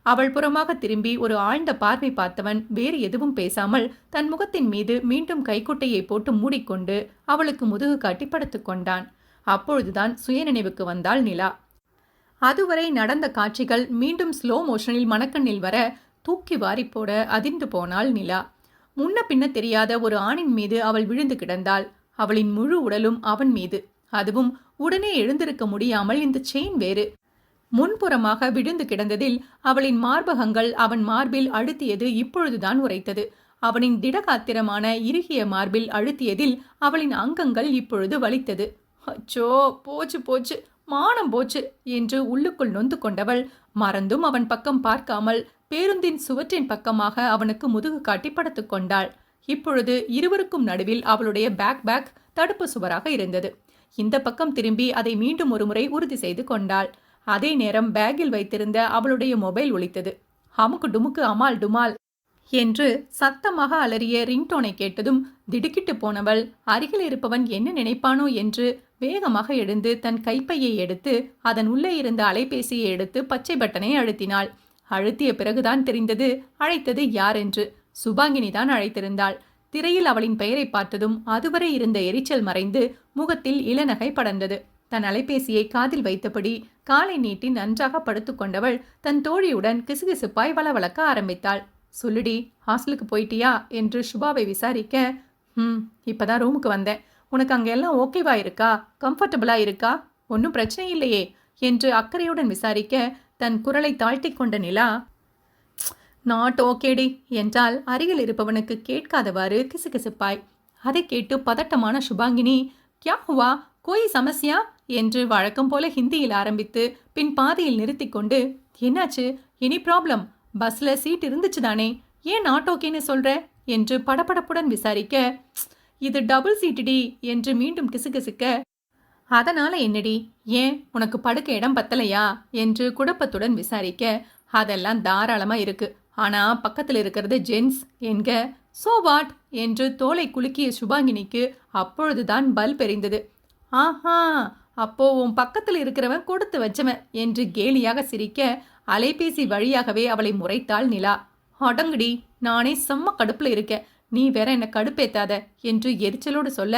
அவள் புறமாக திரும்பி ஒரு ஆழ்ந்த பார்வை பார்த்தவன் வேறு எதுவும் பேசாமல் தன் முகத்தின் மீது மீண்டும் கைக்குட்டையை போட்டு மூடிக்கொண்டு அவளுக்கு முதுகு காட்டி படுத்துக் கொண்டான். அப்பொழுதுதான் சுயநினைவுக்கு வந்தாள் நிலா. அதுவரை நடந்த காட்சிகள் மீண்டும் ஸ்லோ மோஷனில் மனக்கண்ணில் வர தூக்கி வாரி போட அதிர்ந்து போனாள் நிலா. முன்ன பின்ன தெரியாத ஒரு ஆணின் மீது அவள் விழுந்து கிடந்தாள். அவளின் முழு உடலும் அவன் மீது, அதுவும் உடனே எழுந்திருக்க முடியாமல் இந்த செயின் வேறு. முன்புறமாக விழுந்து கிடந்ததில் அவளின் மார்பகங்கள் அவன் மார்பில் அழுத்தியது இப்பொழுதுதான் உரைத்தது. அவனின் திடகாத்திரமான இறுகிய மார்பில் அழுத்தியதில் அவளின் அங்கங்கள் இப்பொழுது வலித்தது. அச்சோ, போச்சு போச்சு, மானம் போச்சு என்று உள்ளுக்குள் நொந்து கொண்டவள் மறந்தும் அவன் பக்கம் பார்க்காமல் பேருந்தின் சுவற்றின் பக்கமாக அவனுக்கு முதுகு காட்டி படுத்துக் கொண்டாள். இப்பொழுது இருவருக்கும் நடுவில் அவளுடைய பேக் தடுப்பு சுவராக இருந்தது. இந்த பக்கம் திரும்பி அதை மீண்டும் ஒரு முறை உறுதி செய்து கொண்டாள். அதே நேரம் பேக்கில் வைத்திருந்த அவளுடைய மொபைல் ஒலித்தது. அமுக்கு டுமுக்கு அமால் டுமால் என்று சத்தமாக அலறிய ரிங்டோனை கேட்டதும் திடுக்கிட்டு போனவள் அருகில் இருப்பவன் என்ன நினைப்பானோ என்று வேகமாக எழுந்து தன் கைப்பையை எடுத்து அதன் உள்ளே இருந்த அலைபேசியை எடுத்து பச்சை பட்டனை அழுத்தினாள். அழுத்திய பிறகுதான் தெரிந்தது அழைத்தது யார் என்று. சுபாங்கினிதான் அழைத்திருந்தாள். திரையில் அவளின் பெயரை பார்த்ததும் அதுவரை இருந்த எரிச்சல் மறைந்து முகத்தில் இளநகை படர்ந்தது. தன் அலைபேசியை காதில் வைத்தபடி காலை நீட்டி நன்றாக படுத்துக்கொண்டவள் தன் தோழியுடன் கிசுகிசுப்பாய் வளவளக்க ஆரம்பித்தாள். சொல்லுடி, ஹாஸ்டலுக்கு போயிட்டியா என்று சுபாவை விசாரிக்க, இப்பதான் ரூமுக்கு வந்தேன், உனக்கு அங்க எல்லாம் ஓகேவா இருக்கா, கம்ஃபர்டபுளா இருக்கா, ஒன்றும் பிரச்சனை இல்லையே என்று அக்கறையுடன் விசாரிக்க தன் குரலை தாழ்த்தி கொண்ட நிலா, நாட் ஓகேடி என்றால் அருகில் இருப்பவனுக்கு கேட்காதவாறு கிசுகிசுப்பாய். அதை கேட்டு பதட்டமான சுபாங்கினி, கியா ஹுவா, கோயி சமஸ்யா என்று வழக்கம் போல ஹிந்தியில் ஆரம்பித்து பின் பாதியில் நிறுத்தி கொண்டு, என்னாச்சு, எனி ப்ராப்ளம், பஸ்ல சீட் இருந்துச்சு தானே, ஏன் நாட் ஓகேன்னு சொல்ற என்று படபடப்புடன் விசாரிக்க, இது டபுள் சீட்டுடி என்று மீண்டும் கிசுகிசுக்க, அதனால என்னடி, ஏன் உனக்கு படுக்க இடம் பத்தலையா என்று குழப்பத்துடன் விசாரிக்க, அதெல்லாம் தாராளமா இருக்கு, ஆனா பக்கத்தில் இருக்கிறது ஜென்ஸ் என்க. சோ வாட் என்று தோலை குலுக்கிய சுபாங்கினிக்கு அப்பொழுதுதான் பல்ப் எரிந்தது. ஆஹா, அப்போ உன் பக்கத்தில் இருக்கிறவன் கொடுத்து வச்சவன் என்று கேலியாக சிரிக்க அலைபேசி வழியாகவே அவளை முறைத்தாள் நிலா. அடங்குடி, நானே செம்ம கடுப்புல இருக்கேன், நீ வேற என்ன கடுப்பேத்தாத என்று எரிச்சலோடு சொல்ல,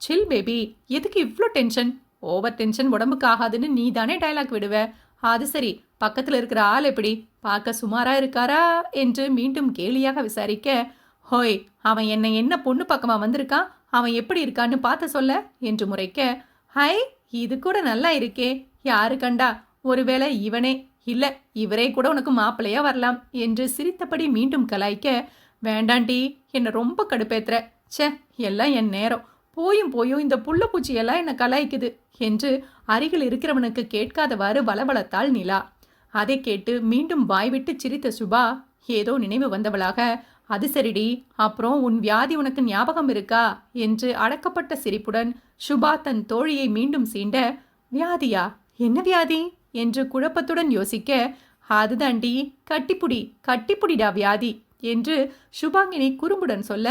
சில் பேபி, எதுக்கு இவ்ளோ டென்ஷன்? ஓவர் டென்ஷன் உடம்புக்கு ஆகாதுன்னு நீ தானே டயலாக் விடுவ. அது சரி, பக்கத்தில் இருக்கிற ஆள் எப்படி, பார்க்க சுமாரா இருக்காரா என்று மீண்டும் கேலியாக விசாரிக்க, ஹோய், அவன் என்ன பொண்ணு பக்கமா வந்திருக்கான், அவன் எப்படி இருக்கான்னு பார்த்து சொல்ல என்று முறைக்க, ஹை, இது கூட நல்லா இருக்கே, யாரு கண்டா, ஒருவேளை இவனே இல்ல இவரே கூட உனக்கு மாப்பிள்ளையா வரலாம் என்று சிரித்தபடி மீண்டும் கலாய்க்க, வேண்டாண்டி, என்னை ரொம்ப கடுப்பேத்துற, ச்சே, எல்லாம் என் நேரம், போயும் இந்த புள்ள பூச்சியெல்லாம் என்னை கலாய்க்குது என்று அருகில் இருக்கிறவனுக்கு கேட்காதவாறு வளவளத்தாள் நிலா. அதை கேட்டு மீண்டும் வாய்விட்டு சிரித்த சுபா ஏதோ நினைவு வந்தவளாக, அது சரிடி, அப்புறம் உன் வியாதி உனக்கு ஞாபகம் இருக்கா என்று அடக்கப்பட்ட சிரிப்புடன் சுபா தன் தோழியை மீண்டும் சீண்ட, வியாதியா, என்ன வியாதி என்று குழப்பத்துடன் யோசிக்க, அதுதாண்டி கட்டிப்புடிடா வியாதி என்று சுபாங்கினி குறும்புடன் சொல்ல,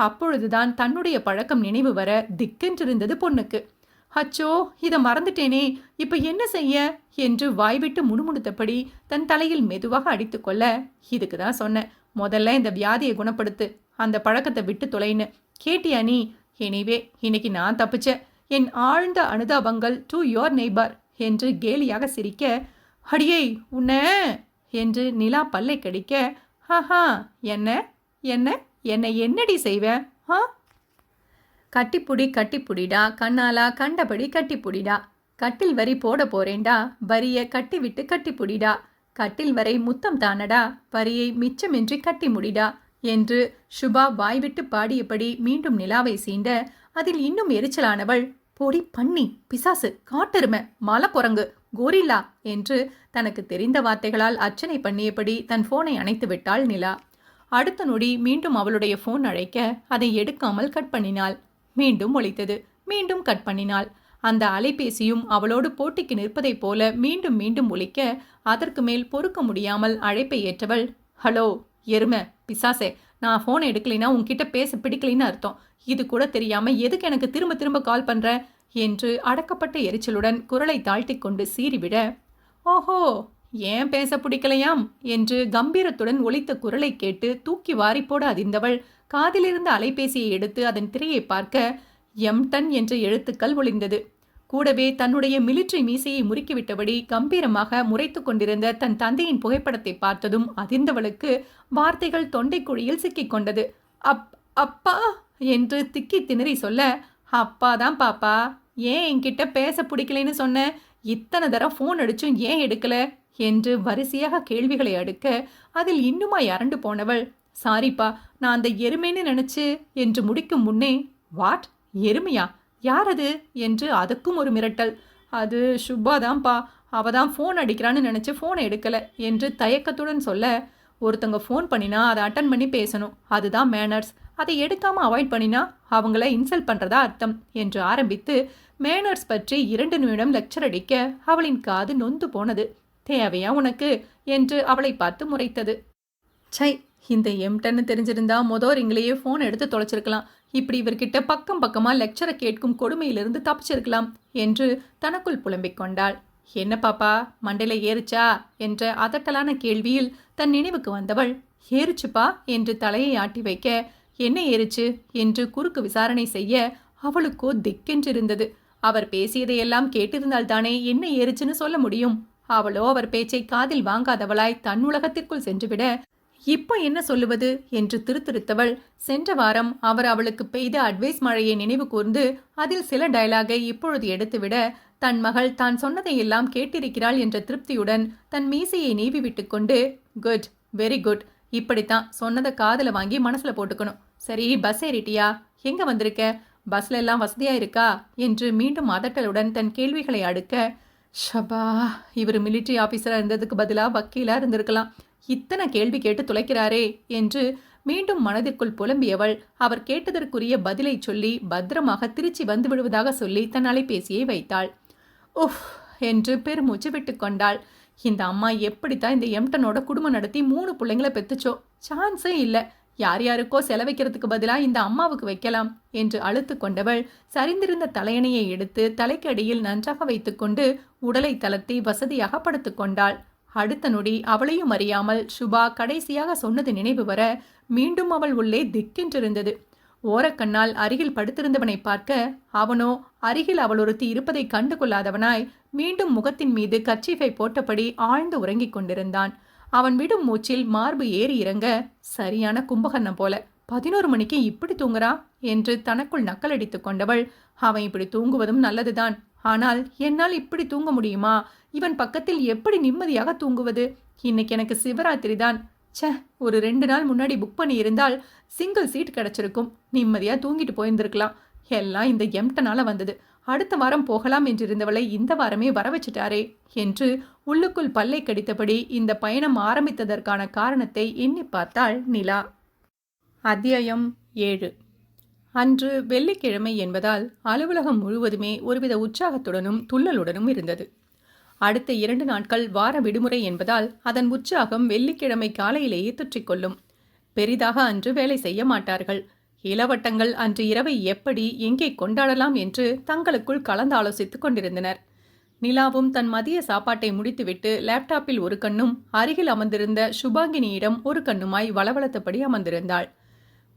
அப்பொழுதுதான் தன்னுடைய பழக்கம் நினைவு வர திக்கென்றிருந்தது பொண்ணுக்கு. அச்சோ, இதை மறந்துட்டேனே, இப்ப என்ன செய்ய என்று வாய்விட்டு முணுமுணுத்தபடி தன் தலையில் மெதுவாக அடித்துக்கொள்ள, இதுக்கு தான் சொன்னேன், முதல்ல இந்த வியாதியை குணப்படுத்து, அந்த பழக்கத்தை விட்டு தொலைன்னு, கேட்டியா நீ? எனிவே, இன்னைக்கு நான் தப்பிச்சேன், என் ஆழ்ந்த அனுதாபங்கள் டு யோர் நெய்பர் என்று கேலியாக சிரிக்க, அடியே உன்ன என்று நிலா பல்லை கடிக்க, ஹஹா, என்னை என்னடி செய்வேன்? கட்டிப்புடிடா கண்ணாலா, கண்டபடி கட்டிப்புடிடா, கட்டில் வரி போட போறேன்டா, வரிய கட்டி விட்டு கட்டிப்புடிடா, கட்டில் வரை முத்தம் தானடா, வரியை மிச்சமின்றி கட்டி முடிடா என்று சுபா வாய்விட்டு பாடியபடி மீண்டும் நிலாவை சீண்ட, அதில் இன்னும் எரிச்சலானவள், போடி பண்ணி, பிசாசு, காட்டெருமை, மலைக்குரங்கு, கோரில்லா என்று தனக்கு தெரிந்த வார்த்தைகளால் அர்ச்சனை பண்ணியபடி தன் போனை அணைத்து விட்டாள் நிலா. அடுத்த நொடி மீண்டும் அவளுடைய போன் அழைக்க அதை எடுக்காமல் கட் பண்ணினாள். மீண்டும் ஒலித்தது, மீண்டும் கட் பண்ணினாள். அந்த அலைபேசியும் அவளோடு போட்டிக்கு நிற்பதைப் போல மீண்டும் மீண்டும் ஒலிக்க, அதற்கு மேல் பொறுக்க முடியாமல் அழைப்பை ஏற்றவள், ஹலோ எருமை, பிசாசே, நான் போனை எடுக்கலைன்னா உன்கிட்ட பேச பிடிக்கலின்னு அர்த்தம், இது கூட தெரியாம எதுக்கு எனக்கு திரும்ப திரும்ப கால் பண்ற என்று அடக்கப்பட்ட எரிச்சலுடன் குரலை தாழ்த்தி கொண்டு சீறிவிட, ஓஹோ, ஏன் பேச பிடிக்கலையாம் என்று கம்பீரத்துடன் ஒலித்த குரலை கேட்டு தூக்கி வாரிப்போட அதிர்ந்தவள் காதிலிருந்த அலைபேசியை எடுத்து அதன் திரையை பார்க்க, எம்டன் என்ற எழுத்துக்கள் ஒளிந்தது. கூடவே தன்னுடைய மிலிட்ரி மீசையை முறுக்கிவிட்டபடி கம்பீரமாக முறைத்து கொண்டிருந்த தன் தந்தையின் புகைப்படத்தை பார்த்ததும் அதிர்ந்தவளுக்கு வார்த்தைகள் தொண்டைக்குழியில் சிக்கிக்கொண்டது. அப்பா என்று திக்கி திணறி சொல்ல, அப்பாதான் பாப்பா, ஏன் என்கிட்ட பேச பிடிக்கலைன்னு சொன்ன, இத்தனை தரம் ஃபோன் அடிச்சும் ஏன் எடுக்கல என்று வரிசையாக கேள்விகளை அடுக்க அதில் இன்னுமாய் அரண்டு போனவள், சாரிப்பா, நான் அந்த எருமைன்னு நினைச்சு என்று முடிக்கும் முன்னே, வாட், எருமையா, யார் அது என்று அதுக்கும் ஒரு மிரட்டல். அது சுப்பாதான்ப்பா, அவதான் ஃபோன் அடிக்கிறான்னு நினச்சி ஃபோனை எடுக்கலை என்று தயக்கத்துடன் சொல்ல, ஒருத்தங்க ஃபோன் பண்ணினா அதை அட்டன் பண்ணி பேசணும், அதுதான் மேனர்ஸ், அதை எடுக்காமல் அவாய்ட் பண்ணினா அவங்கள இன்சல்ட் பண்ணுறதா அர்த்தம் என்று ஆரம்பித்து மேனர்ஸ் பற்றி 2 நிமிடம் லெக்சர் அடிக்க அவளின் காது நொந்து போனது. தேவையா உனக்கு என்று அவளை பார்த்து முறைத்தது. சை, இந்த எம்டன்னு தெரிஞ்சிருந்தா மொதோரிங்களையே ஃபோன் எடுத்து தொலைச்சிருக்கலாம், இப்படி இவர்கிட்ட பக்கம் பக்கமாக லெக்சரை கேட்கும் கொடுமையிலிருந்து தப்பிச்சிருக்கலாம் என்று தனக்குள் புலம்பிக் கொண்டாள். என்ன பாப்பா, மண்டையில் ஏறுச்சா என்ற அதட்டலான கேள்வியில் தன் நினைவுக்கு வந்தவள், ஏறுச்சுப்பா என்று தலையை ஆட்டி வைக்க, என்ன ஏறுச்சு என்று குறுக்கு விசாரணை செய்ய அவளுக்கோ திக்கென்றிருந்தது. அவர் பேசியதையெல்லாம் கேட்டிருந்தால்தானே என்ன ஏறுச்சுன்னு சொல்ல முடியும். அவளோ அவர் பேச்சை காதில் வாங்காதவளாய் தன் உலகத்திற்குள் சென்றுவிட, இப்போ என்ன சொல்லுவது என்று திருத்திருத்தவள் சென்ற வாரம் அவர் அவளுக்கு பெய்த அட்வைஸ் மழையை நினைவு கூர்ந்து அதில் சில டயலாகை இப்பொழுது எடுத்துவிட, தன் மகள் தான் சொன்னதையெல்லாம் கேட்டிருக்கிறாள் என்ற திருப்தியுடன் தன் மீசையை நீவி விட்டு கொண்டு, குட், வெரி குட், இப்படித்தான் சொன்னதை காதல வாங்கி மனசுல போட்டுக்கணும். சரி, பஸ் ஏறிட்டியா, எங்க வந்திருக்க, பஸ்ல எல்லாம் வசதியா இருக்கா என்று மீண்டும் அதட்டலுடன் தன் கேள்விகளை அடுக்க, ஷபா, இவர் மிலிட்ரி ஆபீசரா இருந்ததுக்கு பதிலாக வக்கீலா இருந்திருக்கலாம், இத்தனை கேள்வி கேட்டு துளைக்கிறாரே என்று மீண்டும் மனதிற்குள் புலம்பியவள் அவர் கேட்டதற்குரிய பதிலை சொல்லி பத்திரமாக திருச்சி வந்து விடுவதாக சொல்லி தன் அலைபேசியை வைத்தாள். உஃப் என்று பெருமூச்சு விட்டு கொண்டாள். இந்த அம்மா எப்படித்தான் இந்த எம்டனோட குடும்பம் நடத்தி 3 பிள்ளைங்களை பெத்துச்சோ, சான்ஸே இல்லை. யார் யாருக்கோ செலவைக்கிறதுக்கு பதிலாக இந்த அம்மாவுக்கு வைக்கலாம் என்று அழுத்து கொண்டவள் சரிந்திருந்த தலையணையை எடுத்து தலைக்கு அடியில் நன்றாக வைத்துக்கொண்டு உடலை தளர்த்தி வசதியாக படுத்துக்கொண்டாள். அடுத்த நொடி அவளையும் அறியாமல் சுபா கடைசியாக சொன்னது நினைவு வர மீண்டும் அவள் உள்ளே திக்கென்றிருந்தது. ஓரக்கண்ணால் அருகில் படுத்திருந்தவனை பார்க்க அவனோ அருகில் அவள் ஒருத்தி இருப்பதை கண்டு கொள்ளாதவனாய் மீண்டும் முகத்தின் மீது கர்ச்சீஃபை போட்டபடி ஆழ்ந்து உறங்கிக் கொண்டிருந்தான். அவன் விடும் மூச்சில் மார்பு ஏறி இறங்க, சரியான கும்பகர்ணம் போல 11 மணிக்கு இப்படி தூங்குறா என்று தனக்குள் நக்கலடித்து கொண்டவள், அவன் இப்படி தூங்குவதும் நல்லதுதான், ஆனால் என்னால் இப்படி தூங்க முடியுமா? இவன் பக்கத்தில் எப்படி நிம்மதியாக தூங்குவது? இன்னைக்கு எனக்கு சிவராத்திரி தான். ஒரு 2 நாள் முன்னாடி புக் பண்ணி இருந்தால் சிங்கிள் சீட் கிடைச்சிருக்கும், நிம்மதியா தூங்கிட்டு போயிருந்திருக்கலாம். எல்லாம் இந்த எம்டனால வந்தது. அடுத்த வாரம் போகலாம் என்றிருந்தவளை இந்த வாரமே வர வச்சிட்டாரே என்று உள்ளுக்குள் பல்லை கடித்தபடி இந்த பயணம் ஆரம்பித்ததற்கான காரணத்தை எண்ணி பார்த்தாள் நிலா. அத்தியாயம் 7. அன்று வெள்ளிக்கிழமை என்பதால் அலுவலகம் முழுவதுமே ஒருவித உற்சாகத்துடனும் துள்ளலுடனும் இருந்தது. அடுத்த 2 நாட்கள் வார விடுமுறை என்பதால் அதன் உற்சாகம் வெள்ளிக்கிழமை காலையிலேயே தொற்றிக்கொள்ளும். பெரிதாக அன்று வேலை செய்ய மாட்டார்கள். இளவட்டங்கள் அன்று இரவை எப்படி எங்கே கொண்டாடலாம் என்று தங்களுக்குள் கலந்தாலோசித்துக் கொண்டிருந்தனர். நிலாவும் தன் மதிய சாப்பாட்டை முடித்துவிட்டு லேப்டாப்பில் ஒரு கண்ணும் அருகில் அமர்ந்திருந்த சுபாங்கினியிடம் ஒரு கண்ணுமாய் வளவளத்தபடி அமர்ந்திருந்தாள்.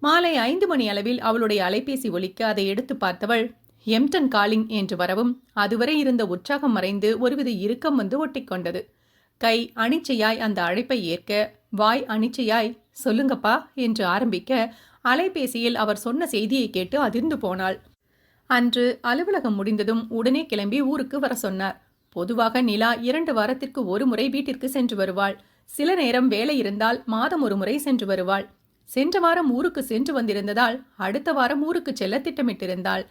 மாலை 5 மணி அளவில் அவளுடைய அலைபேசி ஒலிக்க அதை எடுத்து பார்த்தவள் எம்டன் காலிங் என்று வரவும் அதுவரை இருந்த உற்சாகம் மறைந்து ஒருவித இறுக்கம் வந்து ஒட்டிக்கொண்டது. கை அனிச்சையாய் அந்த அழைப்பை ஏற்க, வாய் அனிச்சையாய் சொல்லுங்கப்பா என்று ஆரம்பிக்க, அலைபேசியில் அவர் சொன்ன செய்தியை கேட்டு அதிர்ந்து போனாள். அன்று அலுவலகம் முடிந்ததும் உடனே கிளம்பி ஊருக்கு வர சொன்னார். பொதுவாக நிலா 2 வாரத்திற்கு ஒரு முறை வீட்டிற்கு சென்று வருவாள். சில நேரம் வேலை இருந்தால் மாதம் ஒரு முறை சென்று வருவாள். சென்ற வாரம் ஊருக்கு சென்று வந்திருந்ததால் அடுத்த வாரம் ஊருக்கு செல்ல திட்டமிட்டிருந்தாள்.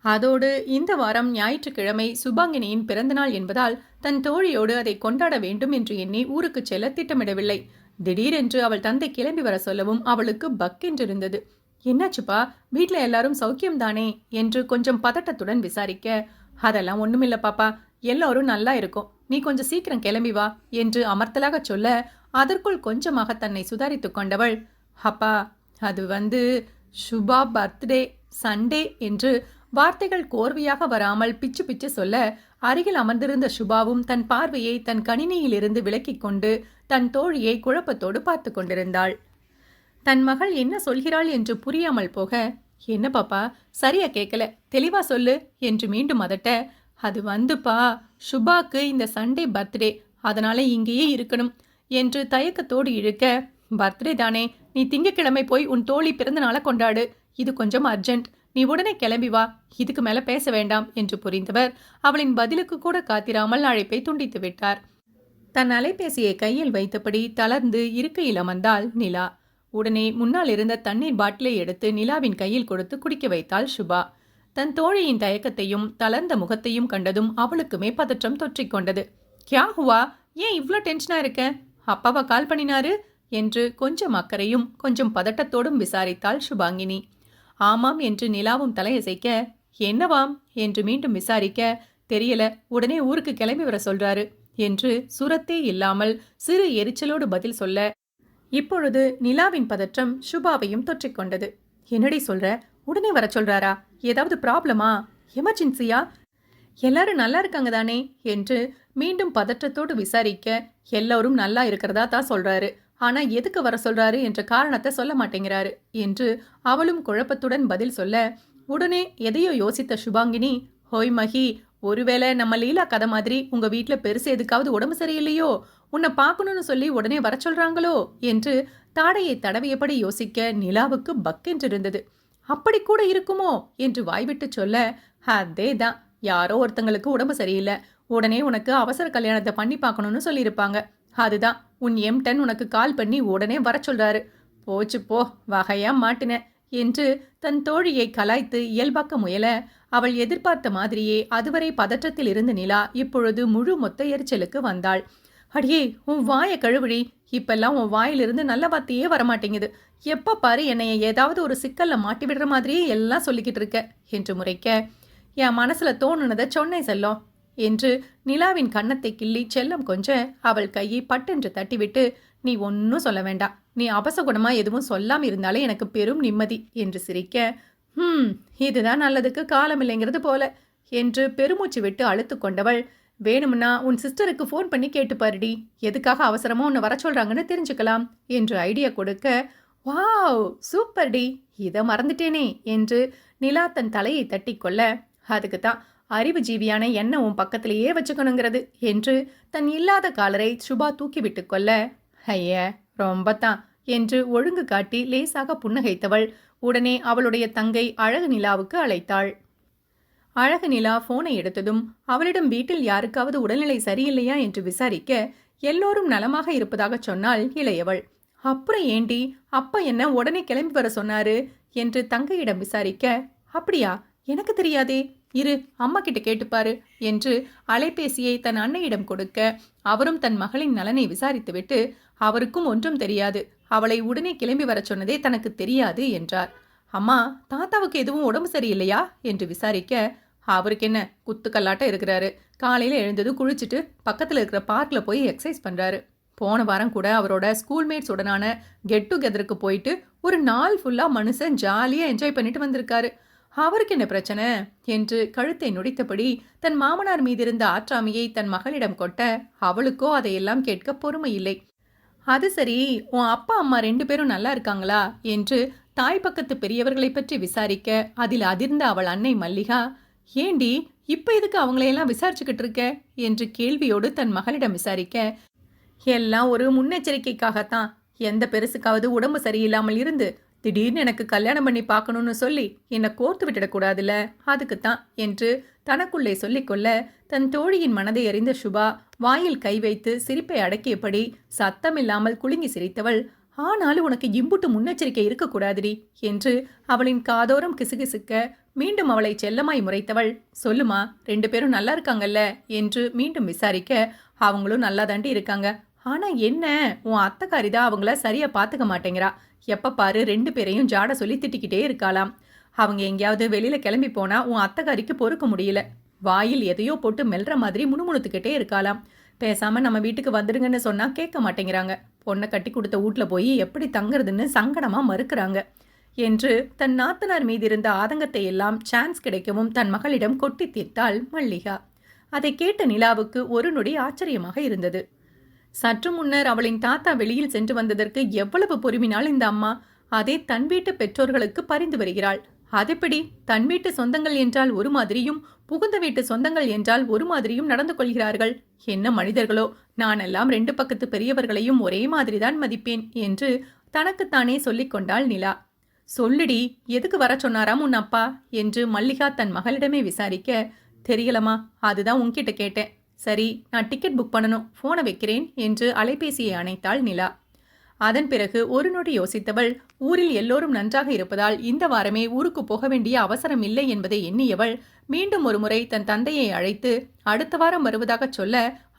அதோடு இந்த வாரம் ஞாயிற்றுக்கிழமை சுபாங்கினியின் பிறந்தநாள் என்பதால் தன் தோழியோடு அதை கொண்டாட வேண்டும் என்று எண்ணி ஊருக்கு செல்ல திட்டமிடவில்லை. திடீரென்று அவள் தந்தை கிளம்பி வர சொல்லவும் அவளுக்கு பக்கென்றிருந்தது. என்னாச்சுப்பா, வீட்டில் எல்லாரும் சௌக்கியம்தானே என்று கொஞ்சம் பதட்டத்துடன் விசாரிக்க, அதெல்லாம் ஒண்ணுமில்ல பாப்பா, எல்லாரும் நல்லா இருக்கும், நீ கொஞ்சம் சீக்கிரம் கிளம்பி வா என்று அமர்த்தலாக சொல்ல, அதற்குள் கொஞ்சமாக தன்னை சுதாரித்து கொண்டவள், அப்பா அது சுபா பர்த்டே சண்டே என்று வார்த்தைகள் கோர்வையாக வராமல் பிச்சு பிச்சு சொல்ல, அருகில் அமர்ந்திருந்த சுபாவும் தன் பார்வையை தன் கணினியிலிருந்து விலக்கிக் கொண்டு தன் தோழியை குழப்பத்தோடு பார்த்து கொண்டிருந்தாள். தன் மகள் என்ன சொல்கிறாள் என்று புரியாமல் போக, என்ன பாப்பா, சரியா கேட்கல, தெளிவா சொல்லு என்று மீண்டும் அதட்ட, அது சுபாக்கு இந்த சண்டே பர்த்டே, அதனால இங்கேயே இருக்கணும் என்று தயக்கத்தோடு இழுக்க, பர்த்டே தானே, நீ திங்கக்கிழமை போய் உன் தோழி பிறந்த நாளை கொண்டாடு, இது கொஞ்சம் அர்ஜென்ட், நீ உடனே கிளம்பி வா, இதுக்கு மேல பேச வேண்டாம் என்று புரிந்தவர் அவளின் பதிலுக்கு கூட காத்திராமல் அழைப்பை துண்டித்து விட்டார். தன் அலைபேசியை கையில் வைத்தபடி தளர்ந்து இருக்கையில் அமர்ந்தாள் நிலா. உடனே முன்னால் இருந்த தண்ணீர் பாட்டிலை எடுத்து நிலாவின் கையில் கொடுத்து குடிக்க வைத்தாள் சுபா. தன் தோழியின் தயக்கத்தையும் தளர்ந்த முகத்தையும் கண்டதும் அவளுக்குமே பதற்றம் தொற்றிக்கொண்டது. கியா ஹுவா, ஏன் இவ்ளோ டென்ஷனா இருக்க? அப்பாவா கால் பண்ணினாரு என்று கொஞ்சம் அக்கறையும் கொஞ்சம் பதட்டத்தோடும் விசாரித்தாள் சுபாங்கினி. ஆமாம் என்று நிலாவும் தலையசைக்க, என்னவாம் என்று மீண்டும் விசாரிக்க, தெரியல, உடனே ஊருக்கு கிளம்பி வர சொல்றாரு என்று சுரத்தே இல்லாமல் சிறு எரிச்சலோடு பதில் சொல்ல, இப்பொழுது நிலாவின் பதற்றம் சுபாவையும் தொற்றிக்கொண்டது. என்னடி சொல்ற, உடனே வர சொல்றாரா? ஏதாவது ப்ராப்ளமா? எமர்ஜென்சியா? எல்லாரும் நல்லா இருக்காங்க தானே என்று மீண்டும் பதற்றத்தோடு விசாரிக்க, எல்லோரும் நல்லா இருக்கிறதா தான் சொல்றாரு, ஆனா எதுக்கு வர சொல்றாரு என்ற காரணத்தை சொல்ல மாட்டேங்கிறாரு என்று அவளும் குழப்பத்துடன் பதில் சொல்ல, உடனே எதையோ யோசித்த சுபாங்கினி, ஹோய் மகி, ஒருவேளை நம்ம லீலா கதை மாதிரி உங்க வீட்டுல பெருசு எதுக்காவது உடம்பு சரியில்லையோ, உன்னை பார்க்கணும்னு சொல்லி உடனே வர சொல்றாங்களோ என்று தாடையை தடவியபடி யோசிக்க நிலாவுக்கு பக்கென்றிருந்தது. அப்படி கூட இருக்குமோ என்று வாய்விட்டு சொல்ல, அதேதான், யாரோ ஒருத்தங்களுக்கு உடம்பு சரியில்லை, உடனே உனக்கு அவசர கல்யாணத்தை பண்ணி பார்க்கணும்னு சொல்லியிருப்பாங்க, அதுதான் உன் எம்டன் உனக்கு கால் பண்ணி உடனே வர சொல்றாரு. போச்சு போ, வகையா மாட்டின என்று தன் தோழியை கலாய்த்து இயல்பாக்க முயல, அவள் எதிர்பார்த்த மாதிரியே அதுவரை பதற்றத்தில் இருந்த நிலா இப்பொழுது முழு மொத்த எரிச்சலுக்கு வந்தாள். அடியே, உன் வாயை கழுவுடி, இப்பெல்லாம் உன் வாயிலிருந்து நல்ல வார்த்தையே வரமாட்டேங்குது, எப்ப பாரு என்னைய ஏதாவது ஒரு சிக்கல்ல மாட்டி விடுற மாதிரியே எல்லாம் சொல்லிக்கிட்டு இருக்க என்று முறைக்க, என் மனசுல தோணுனதை சொன்னேன் செல்லம், என்று நிலாவின் கன்னத்தை கிள்ளி செல்லம் கொஞ்ச அவள் கையை பட்டென்று தட்டிவிட்டு, நீ ஒன்னும் சொல்ல வேண்டாம், நீ அபசகுணமா எதுவும் சொல்லாம இருந்தாலே எனக்கு பெரும் நிம்மதி என்று சிரிக்க, இதுதான் நல்லதுக்கு காலமில்லைங்கிறது போல என்று பெருமூச்சு விட்டு அழுத்து கொண்டவள், வேணும்னா உன் சிஸ்டருக்கு ஃபோன் பண்ணி கேட்டு பாருடி, எதுக்காக அவசரமா உன்னை வர சொல்றாங்கன்னு தெரிஞ்சுக்கலாம் என்று ஐடியா கொடுக்க, வாவ் சூப்பர் டி, இதை மறந்துட்டேனே என்று நிலா தன் தலையை தட்டி கொள்ள, அதுக்கு தான் அறிவு ஜீவியான என்ன உன் பக்கத்திலேயே வச்சுக்கணுங்கிறது என்று தன் இல்லாத காலரை சுபா தூக்கிவிட்டு கொள்ள, ஐய ரொம்பத்தான் என்று ஒழுங்கு காட்டி லேசாக புன்னகைத்தவள் உடனே அவளுடைய தங்கை அழகு நிலாவுக்கு அழைத்தாள். அழகு நிலா போனை எடுத்ததும் அவளிடம் வீட்டில் யாருக்காவது உடல்நிலை சரியில்லையா என்று விசாரிக்க, எல்லோரும் நலமாக இருப்பதாக சொன்னாள் இளையவள். அப்புறம் ஏண்டி அப்பா என்ன உடனே கிளம்பி வர சொன்னாரு என்று தங்கையிடம் விசாரிக்க, அப்படியா, எனக்கு தெரியாதே, இரு அம்மா கிட்ட கேட்டுப்பாரு என்று அலைபேசியை தன் அன்னையிடம் கொடுக்க, அவரும் தன் மகளின் நலனை விசாரித்துவிட்டு, அவருக்கும் ஒன்றும் தெரியாது, அவளை உடனே கிளம்பி வர சொன்னதே தனக்கு தெரியாது என்றார். அம்மா தாத்தாவுக்கு எதுவும் உடம்பு சரியில்லையா என்று விசாரிக்க, அவருக்கு என்ன குத்துக்கல்லாட்ட இருக்கிறாரு, காலையில் எழுந்தது குளிச்சுட்டு பக்கத்தில் இருக்கிற பார்க்கில் போய் எக்ஸசைஸ் பண்ணுறாரு. போன வாரம் கூட அவரோட ஸ்கூல்மேட்ஸ் உடனான கெட் டுகெதருக்கு போயிட்டு ஒரு நாள் ஃபுல்லாக மனுஷன் ஜாலியாக என்ஜாய் பண்ணிட்டு வந்திருக்காரு. அவருக்கு என்ன பிரச்சனை என்று கழுத்தை நுடித்தபடி தன் மாமனார் மீதிருந்த ஆற்றாமையை தன் மகளிடம் கொட்ட, அவளுக்கோ அதையெல்லாம் கேட்க பொறுமை இல்லை. அது சரி, உன் அப்பா அம்மா 2 பேரும் நல்லா இருக்காங்களா என்று தாய் பக்கத்து பெரியவர்களை பற்றி விசாரிக்க, அதில் அதிர்ந்த அவள் அன்னை மல்லிகா, ஏண்டி இப்ப எதுக்கு அவங்களையெல்லாம் விசாரிச்சுக்கிட்டு இருக்க என்று கேள்வியோடு தன் மகளிடம் விசாரிக்க, எல்லாம் ஒரு முன்னெச்சரிக்கைக்காகத்தான், எந்த பெருசுக்காவது உடம்பு சரியில்லாமல் இருந்து திடீர்னு எனக்கு கல்யாணம் பண்ணி பார்க்கணும்னு சொல்லி என்னை கோர்த்து விட்டுடக்கூடாதுல்ல, அதுக்குத்தான் என்று தனக்குள்ளே சொல்லிக்கொள்ள, தன் தோழியின் மனதை அறிந்த சுபா வாயில் கை வைத்து சிரிப்பை அடக்கியபடி சத்தமில்லாமல் குலுங்கி சிரித்தவள், ஆனாலும் உனக்கு இம்புட்டு முன்னெச்சரிக்கை இருக்கக்கூடாதுடி என்று அவளின் காதோரம் கிசுகிசுக்க, மீண்டும் அவளை செல்லமாய் முறைத்தவள், சொல்லுமா 2 பேரும் நல்லா இருக்காங்கல்ல என்று மீண்டும் விசாரிக்க, அவங்களும் நல்லா தாண்டி இருக்காங்க, ஆனா என்ன உன் அத்தைக்காரிதான் அவங்கள சரியா பாத்துக்க மாட்டேங்கிறா, எப்ப பாரு 2 பேரையும் ஜாட சொல்லி திட்டிக்கிட்டே இருக்காளாம். அவங்க எங்கேயாவது வெளியில கிளம்பி போனா உன் அத்தைக்காரிக்கு பொறுக்க முடியல, வாயில் எதையோ போட்டு மெல்ற மாதிரி முணுமுணுத்துக்கிட்டே இருக்காளாம். பேசாம நம்ம வீட்டுக்கு வந்துடுங்கன்னு சொன்னா கேட்க மாட்டேங்கிறாங்க, பொண்ணை கட்டி கொடுத்த வீட்டுல போய் எப்படி தங்குறதுன்னு சங்கடமா மறுக்கிறாங்க என்று தன் நாத்தனார் மீதிருந்த ஆதங்கத்தை எல்லாம் சான்ஸ் கிடைக்கவும் தன் மகளிடம் கொட்டி தீர்த்தாள் மல்லிகா. அதை கேட்ட நிலாவுக்கு ஒரு நொடி ஆச்சரியமாக இருந்தது. சற்று முன்னர் அவளின் தாத்தா வெளியில் சென்று வந்ததற்கு எவ்வளவு பொறுமினாள் இந்த அம்மா, அதே தன் வீட்டு பெற்றோர்களுக்கு பரிந்து வருகிறாள். அதெப்படி தன் வீட்டு சொந்தங்கள் என்றால் ஒரு மாதிரியும் புகுந்த வீட்டு சொந்தங்கள் என்றால் ஒரு மாதிரியும் நடந்து கொள்கிறார்கள், என்ன மனிதர்களோ, நானெல்லாம் 2 பக்கத்து பெரியவர்களையும் ஒரே மாதிரிதான் மதிப்பேன் என்று தனக்குத்தானே சொல்லிக் கொண்டாள் நிலா. சொல்லுடி, எதுக்கு வர சொன்னாராம் உன் அப்பா என்று மல்லிகா தன் மகளிடமே விசாரிக்க, தெரியலமா, அதுதான் உன்கிட்ட கேட்டேன். சரி, நான் டிக்கெட் புக் பண்ணணும், போனை வைக்கிறேன் என்று அலைபேசியை அணைத்தாள் நிலா. அதன் பிறகு ஒரு நொடி யோசித்தவள், ஊரில் எல்லோரும் நன்றாக இருப்பதால் இந்த வாரமே ஊருக்கு போக வேண்டிய அவசரம் இல்லை என்பதை எண்ணியவள் மீண்டும் ஒரு முறை தன் தந்தையை அழைத்து அடுத்த வாரம் வருவதாக சொல்ல,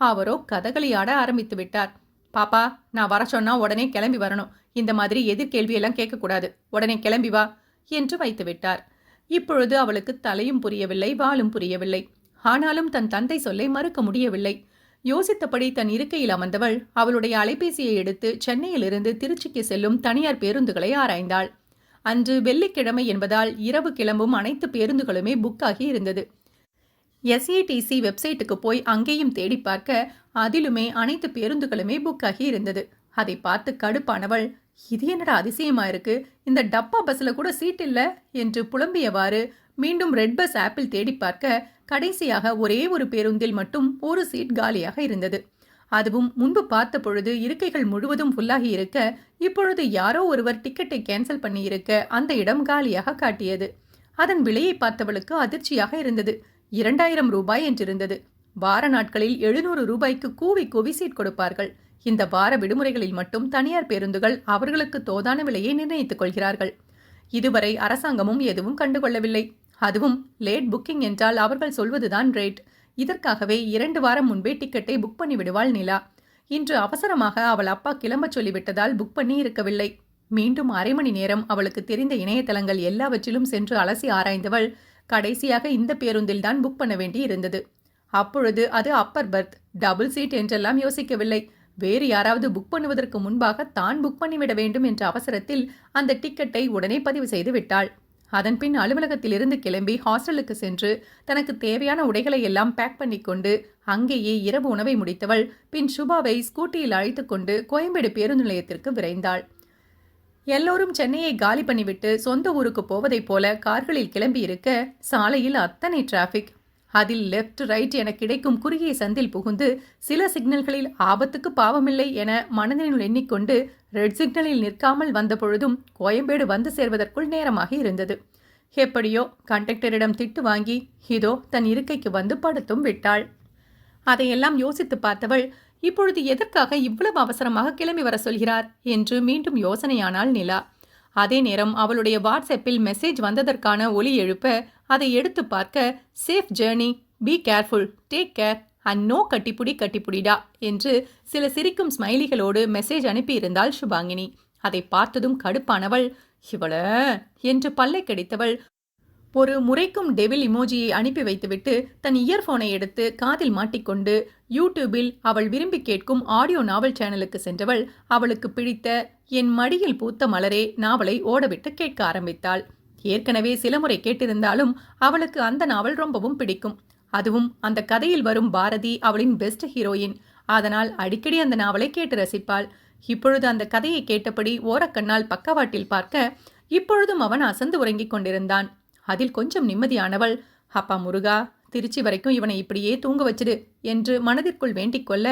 அவரோ கதகளியாட ஆரம்பித்து விட்டார். பாப்பா, நான் வர சொன்னா உடனே கிளம்பி வரணும், இந்த மாதிரி எதிர்கேள்வியெல்லாம் கேட்கக்கூடாது, உடனே கிளம்பி வா என்று வைத்து விட்டார். இப்பொழுது அவளுக்கு தலையும் புரியவில்லை, வாலும் புரியவில்லை. ஆனாலும் தன் தந்தை சொல்லை மறுக்க முடியவில்லை. யோசித்தபடி தன் இருக்கையில் அமர்ந்தவள் அவளுடைய அலைபேசியை எடுத்து சென்னையிலிருந்து திருச்சிக்கு செல்லும் தனியார் பேருந்துகளை ஆராய்ந்தாள். அன்று வெள்ளிக்கிழமை என்பதால் இரவு கிளம்பும் அனைத்து பேருந்துகளுமே புக் ஆகி இருந்தது. SATC வெப்சைட்டுக்கு போய் அங்கேயும் தேடி பார்க்க அதிலுமே அனைத்து பேருந்துகளுமே புக் ஆகி இருந்தது. அதை பார்த்து கடுப்பானவள், இது என்னடா அதிசயமா இருக்கு, இந்த டப்பா பஸ்ல கூட சீட் இல்ல என்று புலம்பியவாறு மீண்டும் ரெட் பஸ் ஆப்பில் தேடி பார்க்க கடைசியாக ஒரே ஒரு பேருந்தில் மட்டும் ஒரு சீட் காலியாக இருந்தது. அதுவும் முன்பு பார்த்த பொழுது இருக்கைகள் முழுவதும் ஃபுல்லாகி இருக்க, இப்பொழுது யாரோ ஒருவர் டிக்கெட்டை கேன்சல் பண்ணி இருக்க அந்த இடம் காலியாக காட்டியது. அதன் விலையை பார்த்தவளுக்கு அதிர்ச்சியாக இருந்தது. 2000 ரூபாய் என்றிருந்தது. வார நாட்களில் 700 ரூபாய்க்கு கூவி கூவி சீட் கொடுப்பார்கள். இந்த வார விடுமுறைகளில் மட்டும் தனியார் பேருந்துகள் அவர்களுக்கு தோதான விலையை நிர்ணயித்துக் கொள்கிறார்கள். இதுவரை அரசாங்கமும் எதுவும் கண்டுகொள்ளவில்லை. அதுவும் லேட் புக்கிங் என்றால் அவர்கள் சொல்வதுதான் ரேட். இதற்காகவே 2 வாரம் முன்பே டிக்கெட்டை புக் பண்ணி விடுவாள் நிலா. இன்று அவசரமாக அவள் அப்பா கிளம்ப சொல்லிவிட்டதால் புக் பண்ணி இருக்கவில்லை. மீண்டும் அரை மணி நேரம் அவளுக்கு தெரிந்த இணையதளங்கள் எல்லாவற்றிலும் சென்று அலசி ஆராய்ந்தவள் கடைசியாக இந்த பேருந்தில் தான் புக் பண்ண வேண்டி இருந்தது. அப்பொழுது அது அப்பர் பர்த், டபுள் சீட் என்றெல்லாம் யோசிக்கவில்லை. வேறு யாராவது புக் பண்ணுவதற்கு முன்பாக தான் புக் பண்ணிவிட வேண்டும் என்ற அவசரத்தில் அந்த டிக்கெட்டை உடனே பதிவு செய்து விட்டாள். அதன்பின் அலுவலகத்திலிருந்து கிளம்பி ஹாஸ்டலுக்கு சென்று தனக்கு தேவையான உடைகளை எல்லாம் பேக் பண்ணிக்கொண்டு அங்கேயே இரவு உணவை முடித்தவள் பின் சுபாவை ஸ்கூட்டியில் அழைத்து கொண்டு கோயம்பேடு பேருந்து நிலையத்திற்கு விரைந்தாள். எல்லோரும் சென்னையை காலி பண்ணிவிட்டு சொந்த ஊருக்கு போவதைப் போல கார்களில் கிளம்பியிருக்க சாலையில் அத்தனை டிராஃபிக். அதில் லெஃப்ட் ரைட் என கிடைக்கும் குறுகிய சந்தில் புகுந்து சில சிக்னல்களில் ஆபத்துக்கு பாவமில்லை என மனதினுள் எண்ணிக்கொண்டு ரெட் சிக்னலில் நிற்காமல் வந்த பொழுதும் கோயம்பேடு வந்து சேர்வதற்குள் நேரமாக இருந்தது. எப்படியோ கண்டக்டரிடம் திட்டு வாங்கி இதோ தன் இருக்கைக்கு வந்து படுத்தும் விட்டாள். அதையெல்லாம் யோசித்து பார்த்தவள் இப்பொழுது எதற்காக இவ்வளவு அவசரமாக கிளம்பி வர சொல்கிறார் என்று மீண்டும் யோசனையானாள் நிலா. அதே நேரம் அவளுடைய வாட்ஸ்அப்பில் மெசேஜ் வந்ததற்கான ஒலி எழுப்ப அதை எடுத்து பார்க்க safe journey, be careful, take care and no கட்டிப்புடிடா என்று சில சிரிக்கும் ஸ்மைலிகளோடு மெசேஜ் அனுப்பியிருந்தாள் சுபாங்கினி. அதை பார்த்ததும் கடுப்பானவள் இவள என்று பல்லை கடித்தவள் ஒரு முறைக்கும் டெவில் இமோஜியை அனுப்பி வைத்துவிட்டு தன் இயர்போனை எடுத்து காதில் மாட்டிக்கொண்டு யூடியூபில் அவள் விரும்பி கேட்கும் ஆடியோ நாவல் சேனலுக்கு சென்றவள் அவளுக்கு பிடித்த என் மடியில் பூத்த மலரே நாவலை ஓடவிட்டு கேட்க ஆரம்பித்தாள். ஏற்கனவே சில முறை கேட்டிருந்தாலும் அவளுக்கு அந்த நாவல் ரொம்பவும் பிடிக்கும். அதுவும் அந்த கதையில் வரும் பாரதி அவளின் பெஸ்ட் ஹீரோயின். அதனால் அடிக்கடி அந்த நாவலை கேட்டு ரசிப்பாள். இப்பொழுது அந்த கதையை கேட்டபடி ஓரக்கண்ணால் பக்கவாட்டில் பார்க்க இப்பொழுதும் அவன் அசந்து உறங்கிக் கொண்டிருந்தான். அதில் கொஞ்சம் நிம்மதியானவள் அப்பா முருகா, திருச்சி வரைக்கும் இவனை இப்படியே தூங்க வச்சிடு என்று மனதிற்குள் வேண்டிக் கொள்ள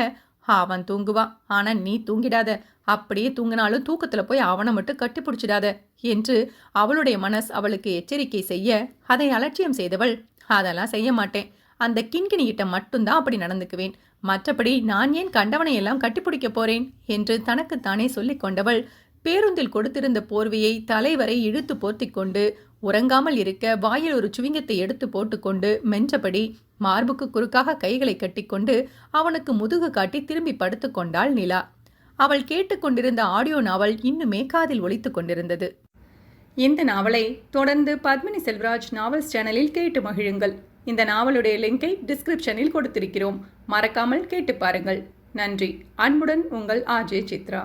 அவன் தூங்குவான், ஆனா நீ தூங்கிடாத, அப்படியே தூங்கினாலும் தூக்கத்துல போய் அவனை மட்டும் கட்டிப்பிடிச்சிடாத என்று அவளுடைய மனசு அவளுக்கு எச்சரிக்கை செய்ய அதை அலட்சியம் செய்தவள் அதெல்லாம் செய்ய மாட்டேன், அந்த கிண்கிணியிட்ட மட்டும்தான் அப்படி நடந்துக்குவேன், மற்றபடி நான் ஏன் கண்டவனை எல்லாம் கட்டிப்பிடிக்க போறேன் என்று தனக்குத்தானே சொல்லிக் கொண்டவள் பேருந்தில் கொடுத்திருந்த போர்வையை தலைவரை இழுத்து போர்த்திக் கொண்டு உறங்காமல் இருக்க வாயில் ஒரு சுவிங்கத்தை எடுத்து போட்டுக்கொண்டு மென்றபடி மார்புக்கு குறுக்காக கைகளை கட்டிக்கொண்டு அவனுக்கு முதுகு காட்டி திரும்பி படுத்து கொண்டாள் நிலா. அவள் கேட்டுக்கொண்டிருந்த ஆடியோ நாவல் இன்னுமே காதில் ஒலித்துக் கொண்டிருந்தது. இந்த நாவலை தொடர்ந்து பத்மினி செல்வராஜ் நாவல்ஸ் சேனலில் கேட்டு மகிழுங்கள். இந்த நாவலுடைய லிங்கை டிஸ்கிரிப்ஷனில் கொடுத்திருக்கிறோம். மறக்காமல் கேட்டு பாருங்கள். நன்றி. அன்புடன் உங்கள் ஆர்ஜே சித்ரா.